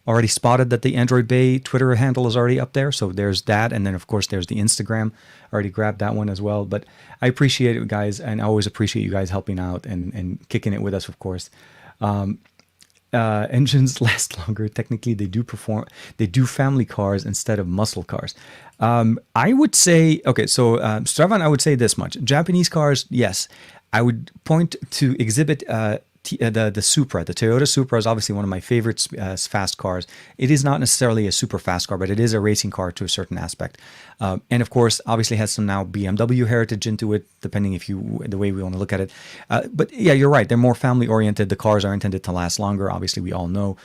already spotted that the Android Bay Twitter handle is already up there. So there's that. And then, of course, there's the Instagram. I already grabbed that one as well. But I appreciate it, guys. And I always appreciate you guys helping out and kicking it with us, of course. Engines last longer. Technically, they do family cars instead of muscle cars. I would say, okay, so Stravan, I would say this much. Japanese cars, yes. I would point to exhibit the Supra. The Toyota Supra is obviously one of my favorite fast cars. It is not necessarily a super fast car, but it is a racing car to a certain aspect. And of course, obviously has some now BMW heritage into it, depending the way we want to look at it. But yeah, you're right. They're more family oriented. The cars are intended to last longer. Obviously, we all know.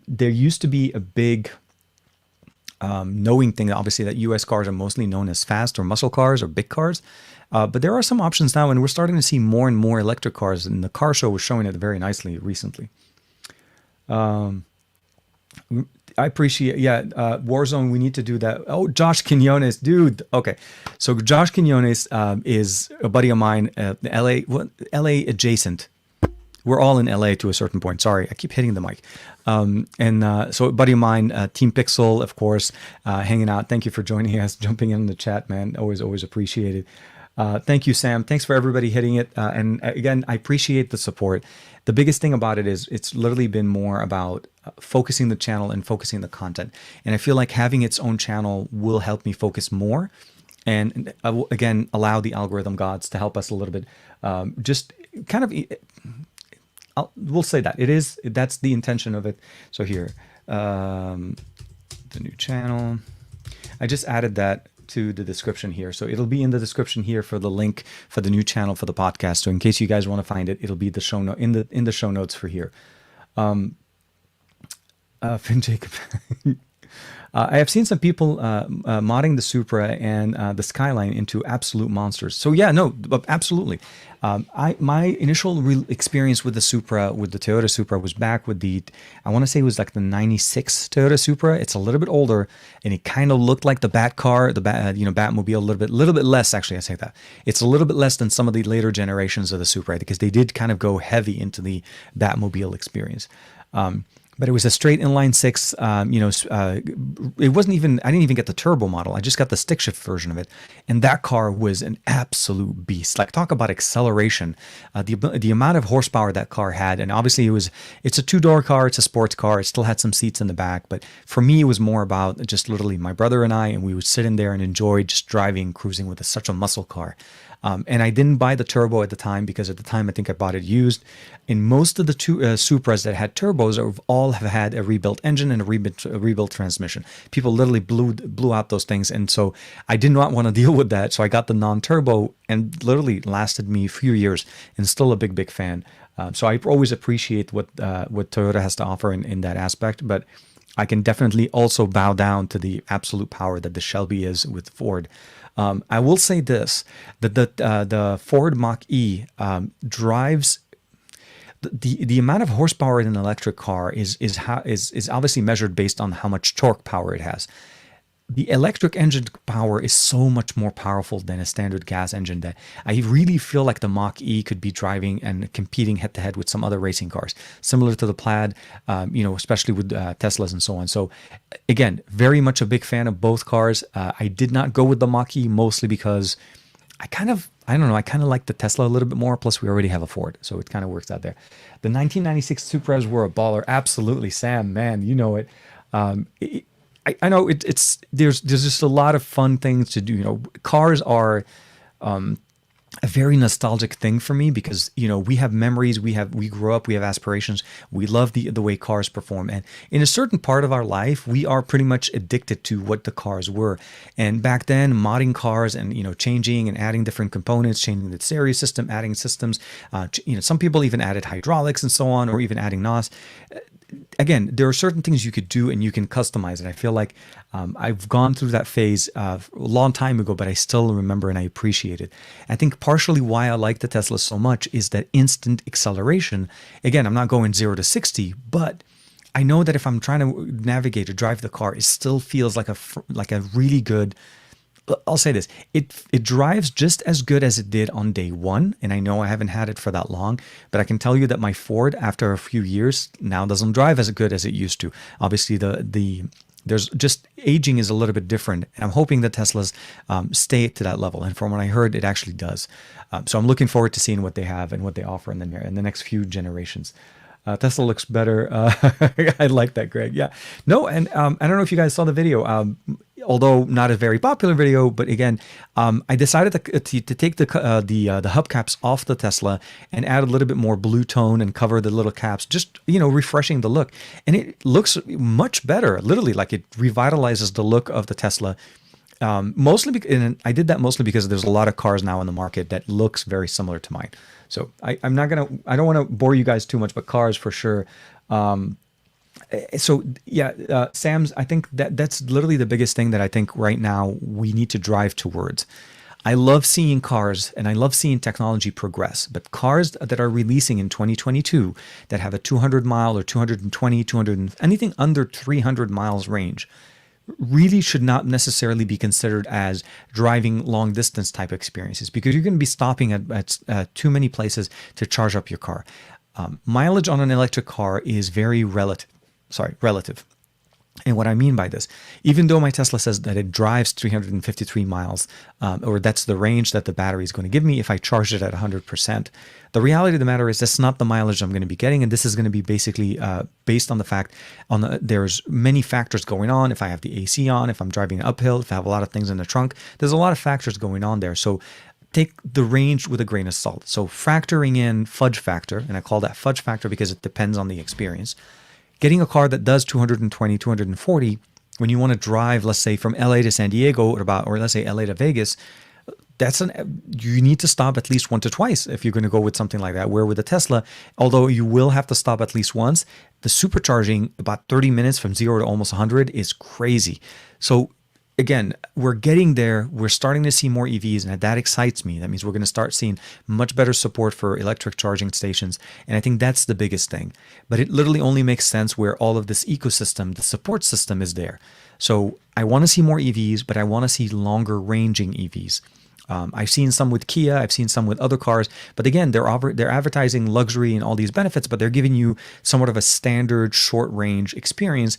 There used to be a big knowing thing, obviously, that US cars are mostly known as fast or muscle cars or big cars. But there are some options now, and we're starting to see more and more electric cars, and the car show was showing it very nicely recently. I appreciate, Warzone, we need to do that. Oh, Josh Quinones, dude. Okay, so Josh Quinones is a buddy of mine, LA adjacent. We're all in LA to a certain point. Sorry, I keep hitting the mic. So a buddy of mine, Team Pixel, of course, hanging out. Thank you for joining us, jumping in the chat, man. Always appreciate it. Thank you, Sam. Thanks for everybody hitting it. And again, I appreciate the support. The biggest thing about it is it's literally been more about focusing the channel and focusing the content. And I feel like having its own channel will help me focus more. And I will, again, allow the algorithm gods to help us a little bit. Just kind of, we'll say that. That's the intention of it. So here, the new channel. I just added that to the description here. So it'll be in the description here for the link for the new channel for the podcast. So in case you guys want to find it, it'll be the show note in the show notes for here. Finn Jacob. I have seen some people modding the Supra and the Skyline into absolute monsters. So yeah, no, absolutely. My initial experience with the Supra, with the Toyota Supra, was back with I want to say it was like the '96 Toyota Supra. It's a little bit older, and it kind of looked like the Bat car, Batmobile a little bit less. Actually, I say that it's a little bit less than some of the later generations of the Supra, because they did kind of go heavy into the Batmobile experience. But it was a straight inline six. It wasn't even. I didn't even get the turbo model. I just got the stick shift version of it, and that car was an absolute beast. Like, talk about acceleration. The amount of horsepower that car had, and obviously it's a two-door car. It's a sports car. It still had some seats in the back, but for me, it was more about just literally my brother and I, and we would sit in there and enjoy just driving, cruising with such a muscle car. And I didn't buy the turbo at the time, because at the time I think I bought it used. And most of the Supras that had turbos all have had a rebuilt engine and a rebuilt transmission. People literally blew out those things, and so I did not want to deal with that. So I got the non-turbo, and literally lasted me a few years, and still a big fan. So I always appreciate what Toyota has to offer in that aspect, but I can definitely also bow down to the absolute power that the Shelby is with Ford. I will say this, that the Ford Mach-E drives, the amount of horsepower in an electric car is obviously measured based on how much torque power it has. The electric engine power is so much more powerful than a standard gas engine that I really feel like the Mach-E could be driving and competing head to head with some other racing cars, similar to the Plaid, especially with Teslas and so on. So again, very much a big fan of both cars. I did not go with the Mach-E mostly because I don't know, I kind of like the Tesla a little bit more. Plus, we already have a Ford, so it kind of works out there. The 1996 Supras were a baller. Absolutely, Sam, man, you know it. I know there's just a lot of fun things to do. Cars are a very nostalgic thing for me because we have memories, we grew up, we have aspirations, we love the way cars perform, and in a certain part of our life, we are pretty much addicted to what the cars were. And back then, modding cars and changing and adding different components, changing the series system, adding systems. Some people even added hydraulics and so on, or even adding NOS. Again, there are certain things you could do and you can customize it. I feel like I've gone through that phase a long time ago, but I still remember and I appreciate it. I think partially why I like the Tesla so much is that instant acceleration. Again, I'm not going 0 to 60, but I know that if I'm trying to navigate or drive the car, it still feels like a really good. I'll say this, it drives just as good as it did on day one. And I know I haven't had it for that long, but I can tell you that my Ford, after a few years, now doesn't drive as good as it used to. Obviously, there's just aging is a little bit different. And I'm hoping the Teslas stay to that level. And from what I heard, it actually does. So I'm looking forward to seeing what they have and what they offer in the next few generations. Tesla looks better. I like that, Greg. Yeah. No, and I don't know if you guys saw the video, although not a very popular video. But again, I decided to take the hubcaps off the Tesla and add a little bit more blue tone and cover the little caps, just refreshing the look. And it looks much better. Literally, like it revitalizes the look of the Tesla. And I did that mostly because there's a lot of cars now in the market that looks very similar to mine. So I don't want to bore you guys too much, but cars for sure. Sam's, I think that's literally the biggest thing that I think right now we need to drive towards. I love seeing cars and I love seeing technology progress, but cars that are releasing in 2022 that have a 200 mile or 220, 200, anything under 300 miles range really should not necessarily be considered as driving long distance type experiences, because you're going to be stopping at too many places to charge up your car. Mileage on an electric car is very relative. And what I mean by this, even though my Tesla says that it drives 353 miles, or that's the range that the battery is going to give me if I charge it at 100%, the reality of the matter is that's not the mileage I'm going to be getting. And this is going to be basically based on the fact there's many factors going on. If I have the AC on, if I'm driving uphill, if I have a lot of things in the trunk, there's a lot of factors going on there. So take the range with a grain of salt. So factoring in fudge factor, and I call that fudge factor because it depends on the experience. Getting a car that does 220, 240, when you want to drive, let's say from LA to San Diego or let's say LA to Vegas, you need to stop at least once or twice if you're going to go with something like that. Where with a Tesla, although you will have to stop at least once, the supercharging about 30 minutes from 0 to almost 100 is crazy. So again, we're getting there. We're starting to see more EVs, and that excites me. That means we're going to start seeing much better support for electric charging stations. And I think that's the biggest thing. But it literally only makes sense where all of this ecosystem, the support system is there. So I want to see more EVs, but I want to see longer ranging EVs. I've seen some with Kia, I've seen some with other cars, but again, they're advertising luxury and all these benefits, but they're giving you somewhat of a standard short range experience.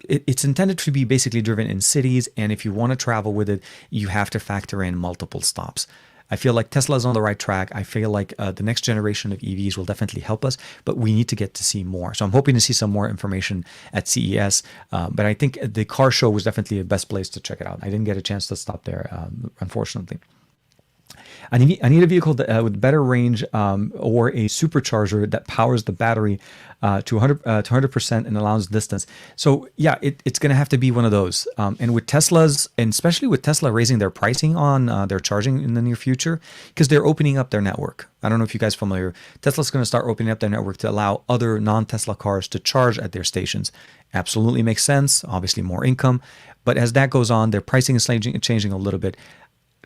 It's intended to be basically driven in cities, and if you want to travel with it, you have to factor in multiple stops. I feel like Tesla's on the right track. I feel like the next generation of EVs will definitely help us, but we need to get to see more. So I'm hoping to see some more information at CES, but I think the car show was definitely the best place to check it out. I didn't get a chance to stop there, unfortunately. I need a vehicle with better range or a supercharger that powers the battery to 100% and allows distance. So yeah, it's going to have to be one of those. And with Teslas, and especially with Tesla raising their pricing on their charging in the near future, because they're opening up their network. I don't know if you guys are familiar. Tesla's going to start opening up their network to allow other non-Tesla cars to charge at their stations. Absolutely makes sense. Obviously more income. But as that goes on, their pricing is changing a little bit.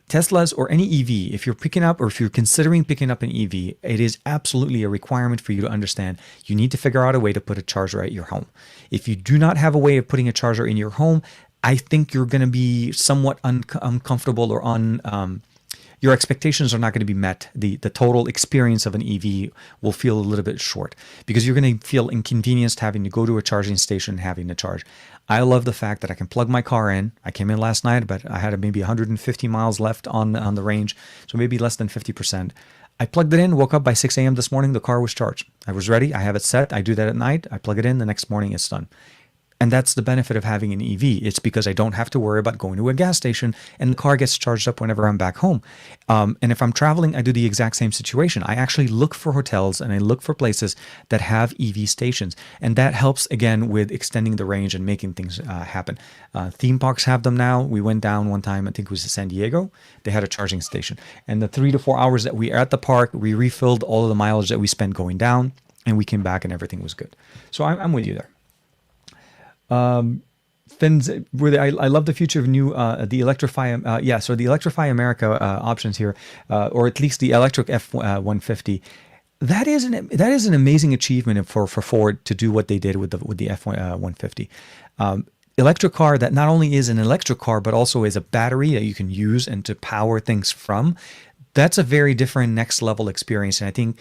Teslas or any EV, if you're picking up or if you're considering picking up an EV, it is absolutely a requirement for you to understand you need to figure out a way to put a charger at your home. If you do not have a way of putting a charger in your home, I think you're going to be somewhat uncomfortable or your expectations are not going to be met. The total experience of an EV will feel a little bit short because you're going to feel inconvenienced having to go to a charging station and having to charge. I love the fact that I can plug my car in. I came in last night, but I had maybe 150 miles left on the range, so maybe less than 50%. I plugged it in, woke up by 6 a.m. this morning, the car was charged. I was ready. I have it set. I do that at night. I plug it in. The next morning it's done. And that's the benefit of having an EV. It's because I don't have to worry about going to a gas station and the car gets charged up whenever I'm back home. And if I'm traveling, I do the exact same situation. I actually look for hotels and I look for places that have EV stations. And that helps, again, with extending the range and making things happen. Theme parks have them now. We went down one time, I think it was to San Diego. They had a charging station. And the 3 to 4 hours that we were at the park, we refilled all of the mileage that we spent going down and we came back and everything was good. So I'm with you there. Fins, I love the future of new the Electrify so the Electrify America options here, or at least the electric F-150. That is an amazing achievement for Ford to do what they did with the F-150. Electric car that not only is an electric car but also is a battery that you can use and to power things from. That's a very different next level experience, and I think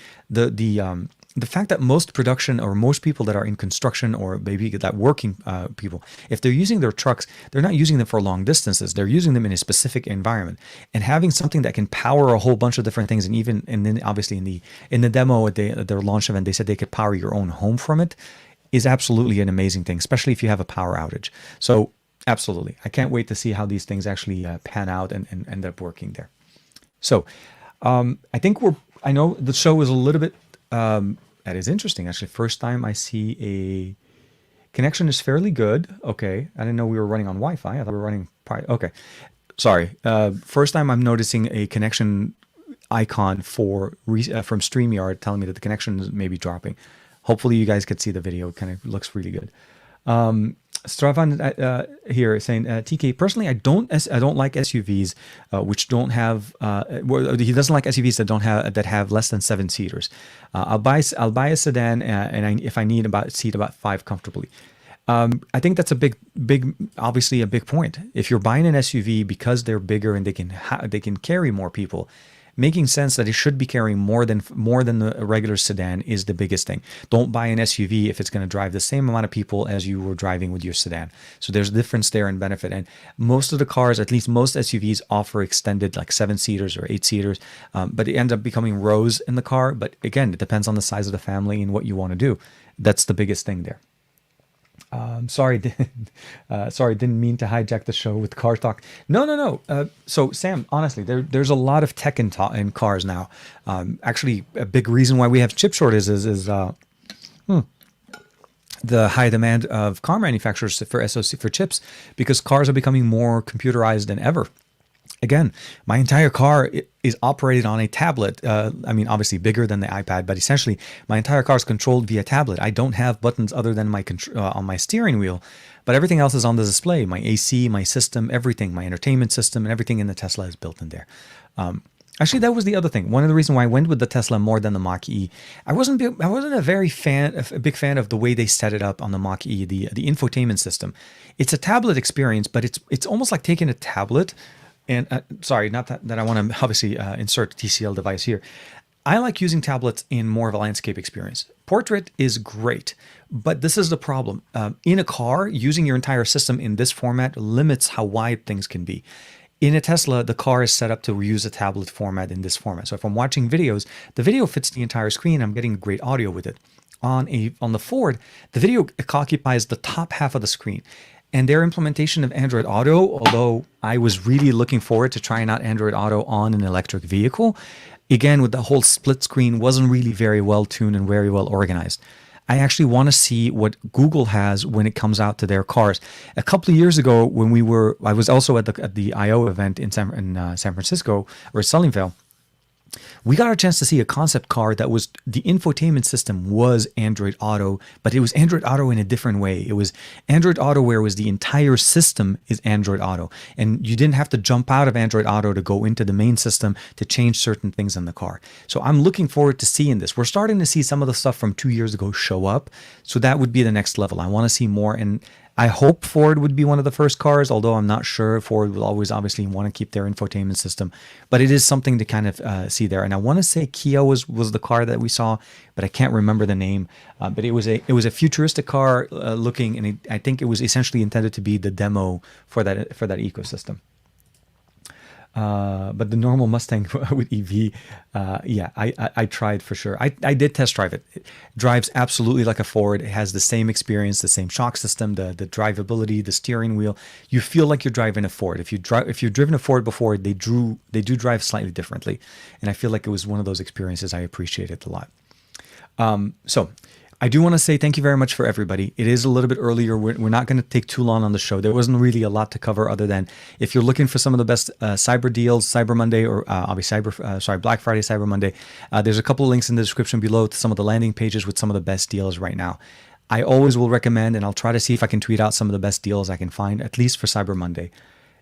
the fact that most production or most people that are in construction or maybe that working people, if they're using their trucks, they're not using them for long distances. They're using them in a specific environment. And having something that can power a whole bunch of different things, and then obviously in the demo at their launch event, they said they could power your own home from it, is absolutely an amazing thing, especially if you have a power outage. So absolutely, I can't wait to see how these things actually pan out and end up working there. So I think I know the show is a little bit. That is interesting. Actually, first time I see a connection is fairly good. Okay. I didn't know we were running on Wi-Fi. I thought we were running. Okay. Sorry. First time I'm noticing a connection icon from StreamYard telling me that the connection is maybe dropping. Hopefully you guys could see the video. It kind of looks really good. Stravan here saying, TK, personally, I don't like SUVs which don't have. He doesn't like SUVs that have less than 7 seaters. I'll buy a sedan, if I need seat about 5 comfortably. I think that's obviously a big point. If you're buying an SUV because they're bigger and they can carry more people, making sense that it should be carrying more than the regular sedan is the biggest thing. Don't buy an SUV if it's going to drive the same amount of people as you were driving with your sedan. So there's a difference there in benefit. And most of the cars, at least most SUVs, offer extended like 7-seaters or 8-seaters, but it ends up becoming rows in the car. But again, it depends on the size of the family and what you want to do. That's the biggest thing there. Sorry, didn't mean to hijack the show with car talk. No. So Sam, honestly, there's a lot of tech in cars now. Actually, a big reason why we have chip shortages is the high demand of car manufacturers for SoC for chips, because cars are becoming more computerized than ever. Again, my entire car is operated on a tablet. Obviously bigger than the iPad, but essentially my entire car is controlled via tablet. I don't have buttons other than on my steering wheel, but everything else is on the display. My AC, my system, everything, my entertainment system, and everything in the Tesla is built in there. Actually, that was the other thing. One of the reasons why I went with the Tesla more than the Mach-E, I wasn't a big fan of the way they set it up on the Mach-E, the infotainment system. It's a tablet experience, but it's almost like taking a tablet. And sorry, not that I want to obviously insert a TCL device here. I like using tablets in more of a landscape experience. Portrait is great, but this is the problem. In a car, using your entire system in this format limits how wide things can be. In a Tesla, the car is set up to use a tablet format in this format. So if I'm watching videos, the video fits the entire screen. I'm getting great audio with it. On the Ford, the video occupies the top half of the screen. And their implementation of Android Auto, although I was really looking forward to trying out Android Auto on an electric vehicle, again, with the whole split screen, wasn't really very well tuned and very well organized. I actually want to see what Google has when it comes out to their cars. A couple of years ago, when I was also at the I/O event in San Francisco or Sunnyvale. We got a chance to see a concept car that was the infotainment system was Android Auto, but it was Android Auto in a different way. It was Android Auto where it was the entire system is Android Auto. And you didn't have to jump out of Android Auto to go into the main system to change certain things in the car. So I'm looking forward to seeing this. We're starting to see some of the stuff from 2 years ago show up. So that would be the next level. I want to see more. And I hope Ford would be one of the first cars, although I'm not sure. Ford will always obviously want to keep their infotainment system, but it is something to kind of see there. And I want to say Kia was the car that we saw, but I can't remember the name. But it was a futuristic car looking, and I think it was essentially intended to be the demo for that ecosystem. But the normal Mustang with EV, yeah, I tried for sure. I did test drive it. It drives absolutely like a Ford. It has the same experience, the same shock system, the drivability, the steering wheel. You feel like you're driving a Ford. If you've driven a Ford before, they do drive slightly differently, and I feel like it was one of those experiences I appreciated a lot. So I do want to say thank you very much for everybody. It is a little bit earlier. We're not going to take too long on the show. There wasn't really a lot to cover other than if you're looking for some of the best cyber deals, Cyber Monday, or obviously Black Friday, Cyber Monday, there's a couple of links in the description below to some of the landing pages with some of the best deals right now. I always will recommend, and I'll try to see if I can tweet out some of the best deals I can find, at least for Cyber Monday.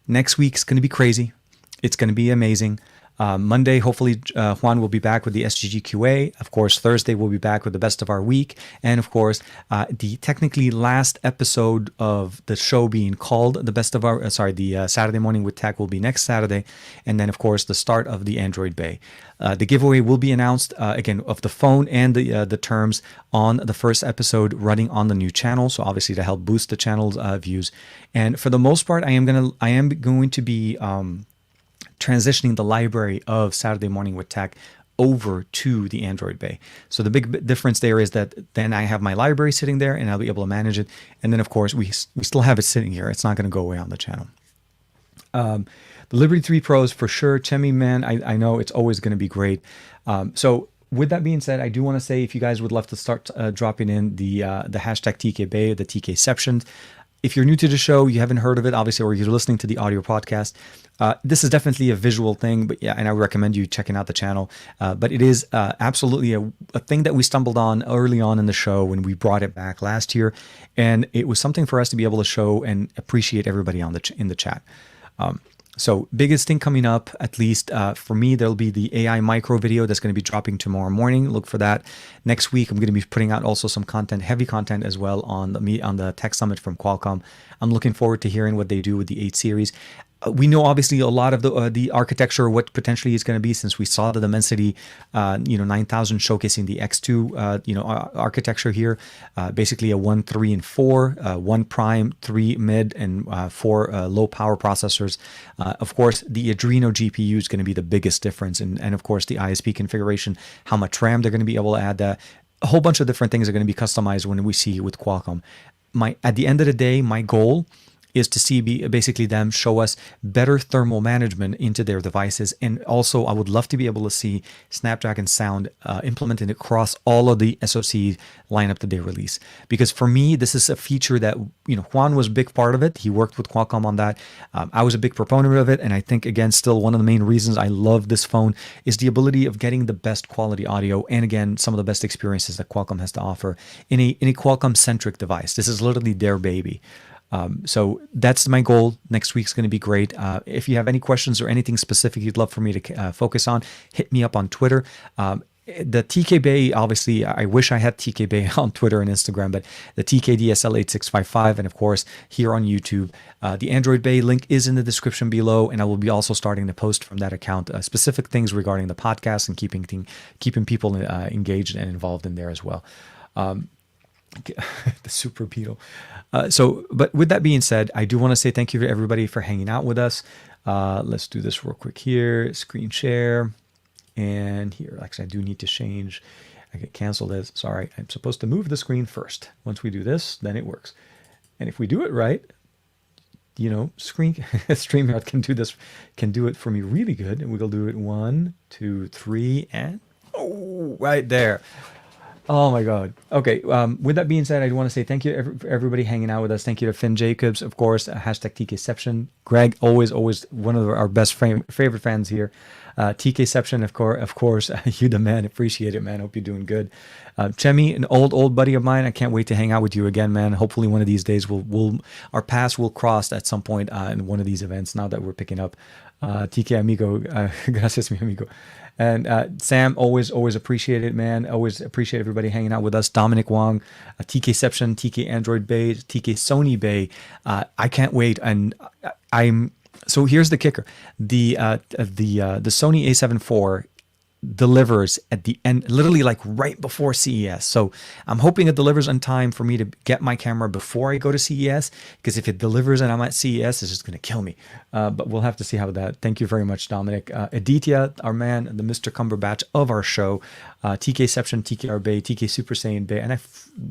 Next week's going to be crazy. It's going to be amazing. Monday, hopefully, Juan will be back with the SGG QA. Of course, Thursday, we'll be back with the best of our week. And of course, the technically last episode of the show being called the best of our, the Saturday Morning with Tech will be next Saturday. And then, of course, the start of the Android Bay. The giveaway will be announced, again, of the phone and the terms on the first episode running on the new channel. So obviously to help boost the channel's views. And for the most part, I am going to be transitioning the library of Saturday Morning with Tech over to the Android Bay. So the big difference there is that then I have my library sitting there and I'll be able to manage it. And then of course we still have it sitting here. It's not going to go away on the channel. The Liberty 3 Pros for sure. Chemi, man, I know it's always going to be great. So with that being said, I do want to say if you guys would love to start dropping in the hashtag TKBay, the TKceptions. If you're new to the show, you haven't heard of it, obviously, or you're listening to the audio podcast, this is definitely a visual thing, but yeah, and I recommend you checking out the channel. But it is absolutely a thing that we stumbled on early on in the show when we brought it back last year, and it was something for us to be able to show and appreciate everybody in the chat. So biggest thing coming up, at least for me, there'll be the AI micro video that's going to be dropping tomorrow morning. Look for that. Next week, I'm going to be putting out also some content, heavy content as well on the Tech Summit from Qualcomm. I'm looking forward to hearing what they do with the 8 series. We know obviously a lot of the architecture, what potentially is going to be, since we saw the Dimensity 9000 showcasing the X2 architecture here, basically a 1, 3, and 4, 1 prime, 3 mid, and 4 low power processors. Of course, the Adreno GPU is going to be the biggest difference, and of course the ISP configuration, how much RAM they're going to be able to add. A whole bunch of different things are going to be customized when we see with Qualcomm. At the end of the day, my goal is to see basically them show us better thermal management into their devices. And also I would love to be able to see Snapdragon sound implemented across all of the SoC lineup that they release. Because for me, this is a feature that, Juan was a big part of it. He worked with Qualcomm on that. I was a big proponent of it. And I think, again, still one of the main reasons I love this phone is the ability of getting the best quality audio. And again, some of the best experiences that Qualcomm has to offer in a Qualcomm-centric device. This is literally their baby. So that's my goal. Next week's going to be great. If you have any questions or anything specific you'd love for me to focus on, hit me up on Twitter. The TK Bay, obviously, I wish I had TK Bay on Twitter and Instagram, but the TKDSL8655, and of course, here on YouTube. The Android Bay link is in the description below, and I will be also starting to post from that account specific things regarding the podcast and keeping people engaged and involved in there as well. The Super Beetle. But with that being said, I do want to say thank you to everybody for hanging out with us. Let's do this real quick here. Screen share. And here, actually, I do need to change. I get canceled as, sorry, I'm supposed to move the screen first. Once we do this, then it works. And if we do it right, StreamYard can do it for me really good. And we'll do it 1, 2, 3, and right there. Oh my God. Okay. With that being said, I want to say thank you for everybody hanging out with us. Thank you to Finn Jacobs, of course, hashtag TKception. Greg, always one of our best favorite fans here. TKception, of course, you the man. Appreciate it, man. Hope you're doing good. Chemi, an old buddy of mine. I can't wait to hang out with you again, man. Hopefully, one of these days, our paths will cross at some point in one of these events. Now that we're picking up, TK amigo, gracias mi amigo. And Sam, always appreciate it, man. Always appreciate everybody hanging out with us. Dominic Wong, TKception, TK Android Bay, TK Sony Bay. I can't wait, and I'm. So here's the kicker: the Sony A7 IV delivers at the end, literally like right before CES. So I'm hoping it delivers on time for me to get my camera before I go to CES, because if it delivers and I'm at CES, it's just going to kill me. But we'll have to see how that. Thank you very much, Dominic. Aditya, our man, the Mr. Cumberbatch of our show, TKception, TKR Bay, TK Super Saiyan Bay, and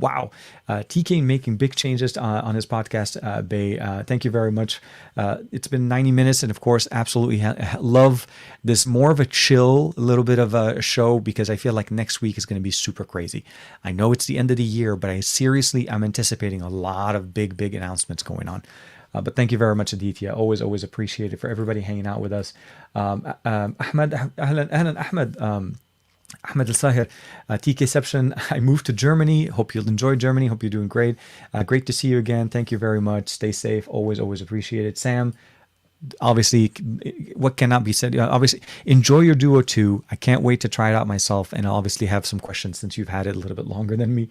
wow, TK making big changes on his podcast, Bay. Thank you very much. It's been 90 minutes, and of course, absolutely love this more of a chill, a little bit of a show, because I feel like next week is going to be super crazy. I know it's the end of the year, but I'm anticipating a lot of big announcements going on. But thank you very much, Aditya. Always appreciate it for everybody hanging out with us. Ahmed, Ahmed. Ahmed Al Sahir, TKception. I moved to Germany. Hope you'll enjoy Germany. Hope you're doing great. Great to see you again. Thank you very much. Stay safe. Always appreciate it. Sam, obviously, what cannot be said? Obviously, enjoy your Duo 2. I can't wait to try it out myself, and I'll obviously have some questions since you've had it a little bit longer than me.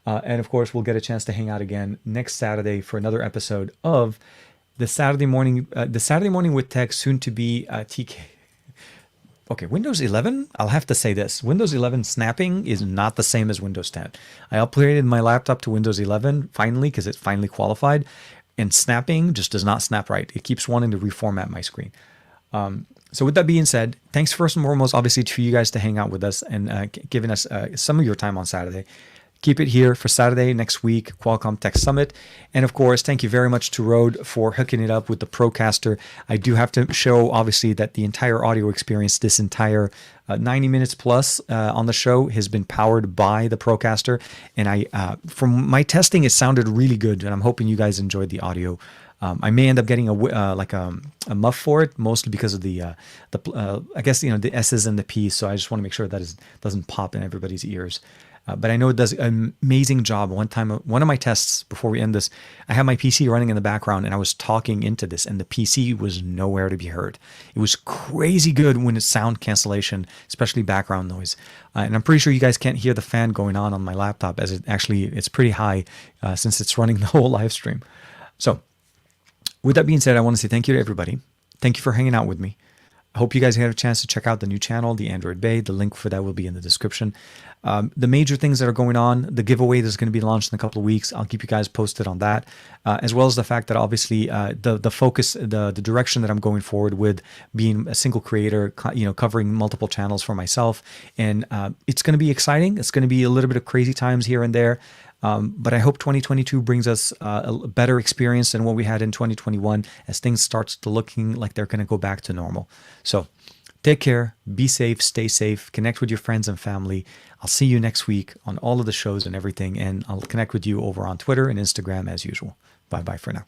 And of course, we'll get a chance to hang out again next Saturday for another episode of the Saturday morning with Tech, soon to be TK. Okay, Windows 11, I'll have to say this. Windows 11 snapping is not the same as Windows 10. I upgraded my laptop to Windows 11 finally, because it finally qualified, and snapping just does not snap right. It keeps wanting to reformat my screen. So with that being said, thanks first and foremost, obviously, to you guys to hang out with us and giving us some of your time on Saturday. Keep it here for Saturday next week, Qualcomm Tech Summit. And of course, thank you very much to Rode for hooking it up with the Procaster. I do have to show, obviously, that the entire audio experience, this entire 90 minutes plus on the show, has been powered by the Procaster. And from my testing, it sounded really good. And I'm hoping you guys enjoyed the audio. I may end up getting a muff for it, mostly because of the I guess, the S's and the P's. So I just want to make sure that it doesn't pop in everybody's ears. But I know it does an amazing job. One time, one of my tests before we end this, I had my PC running in the background and I was talking into this, and the PC was nowhere to be heard. It was crazy good when it's sound cancellation, especially background noise. And I'm pretty sure you guys can't hear the fan going on my laptop, as it's pretty high since it's running the whole live stream. So with that being said, I want to say thank you to everybody. Thank you for hanging out with me. I hope you guys had a chance to check out the new channel, the Android Bay. The link for that will be in the description. The major things that are going on, the giveaway that's going to be launched in a couple of weeks, I'll keep you guys posted on that, as well as the fact that obviously the focus, the direction that I'm going forward with, being a single creator, covering multiple channels for myself. And it's going to be exciting. It's going to be a little bit of crazy times here and there. But I hope 2022 brings us a better experience than what we had in 2021, as things start to looking like they're going to go back to normal. So take care, be safe, stay safe, connect with your friends and family. I'll see you next week on all of the shows and everything, and I'll connect with you over on Twitter and Instagram as usual. Bye-bye for now.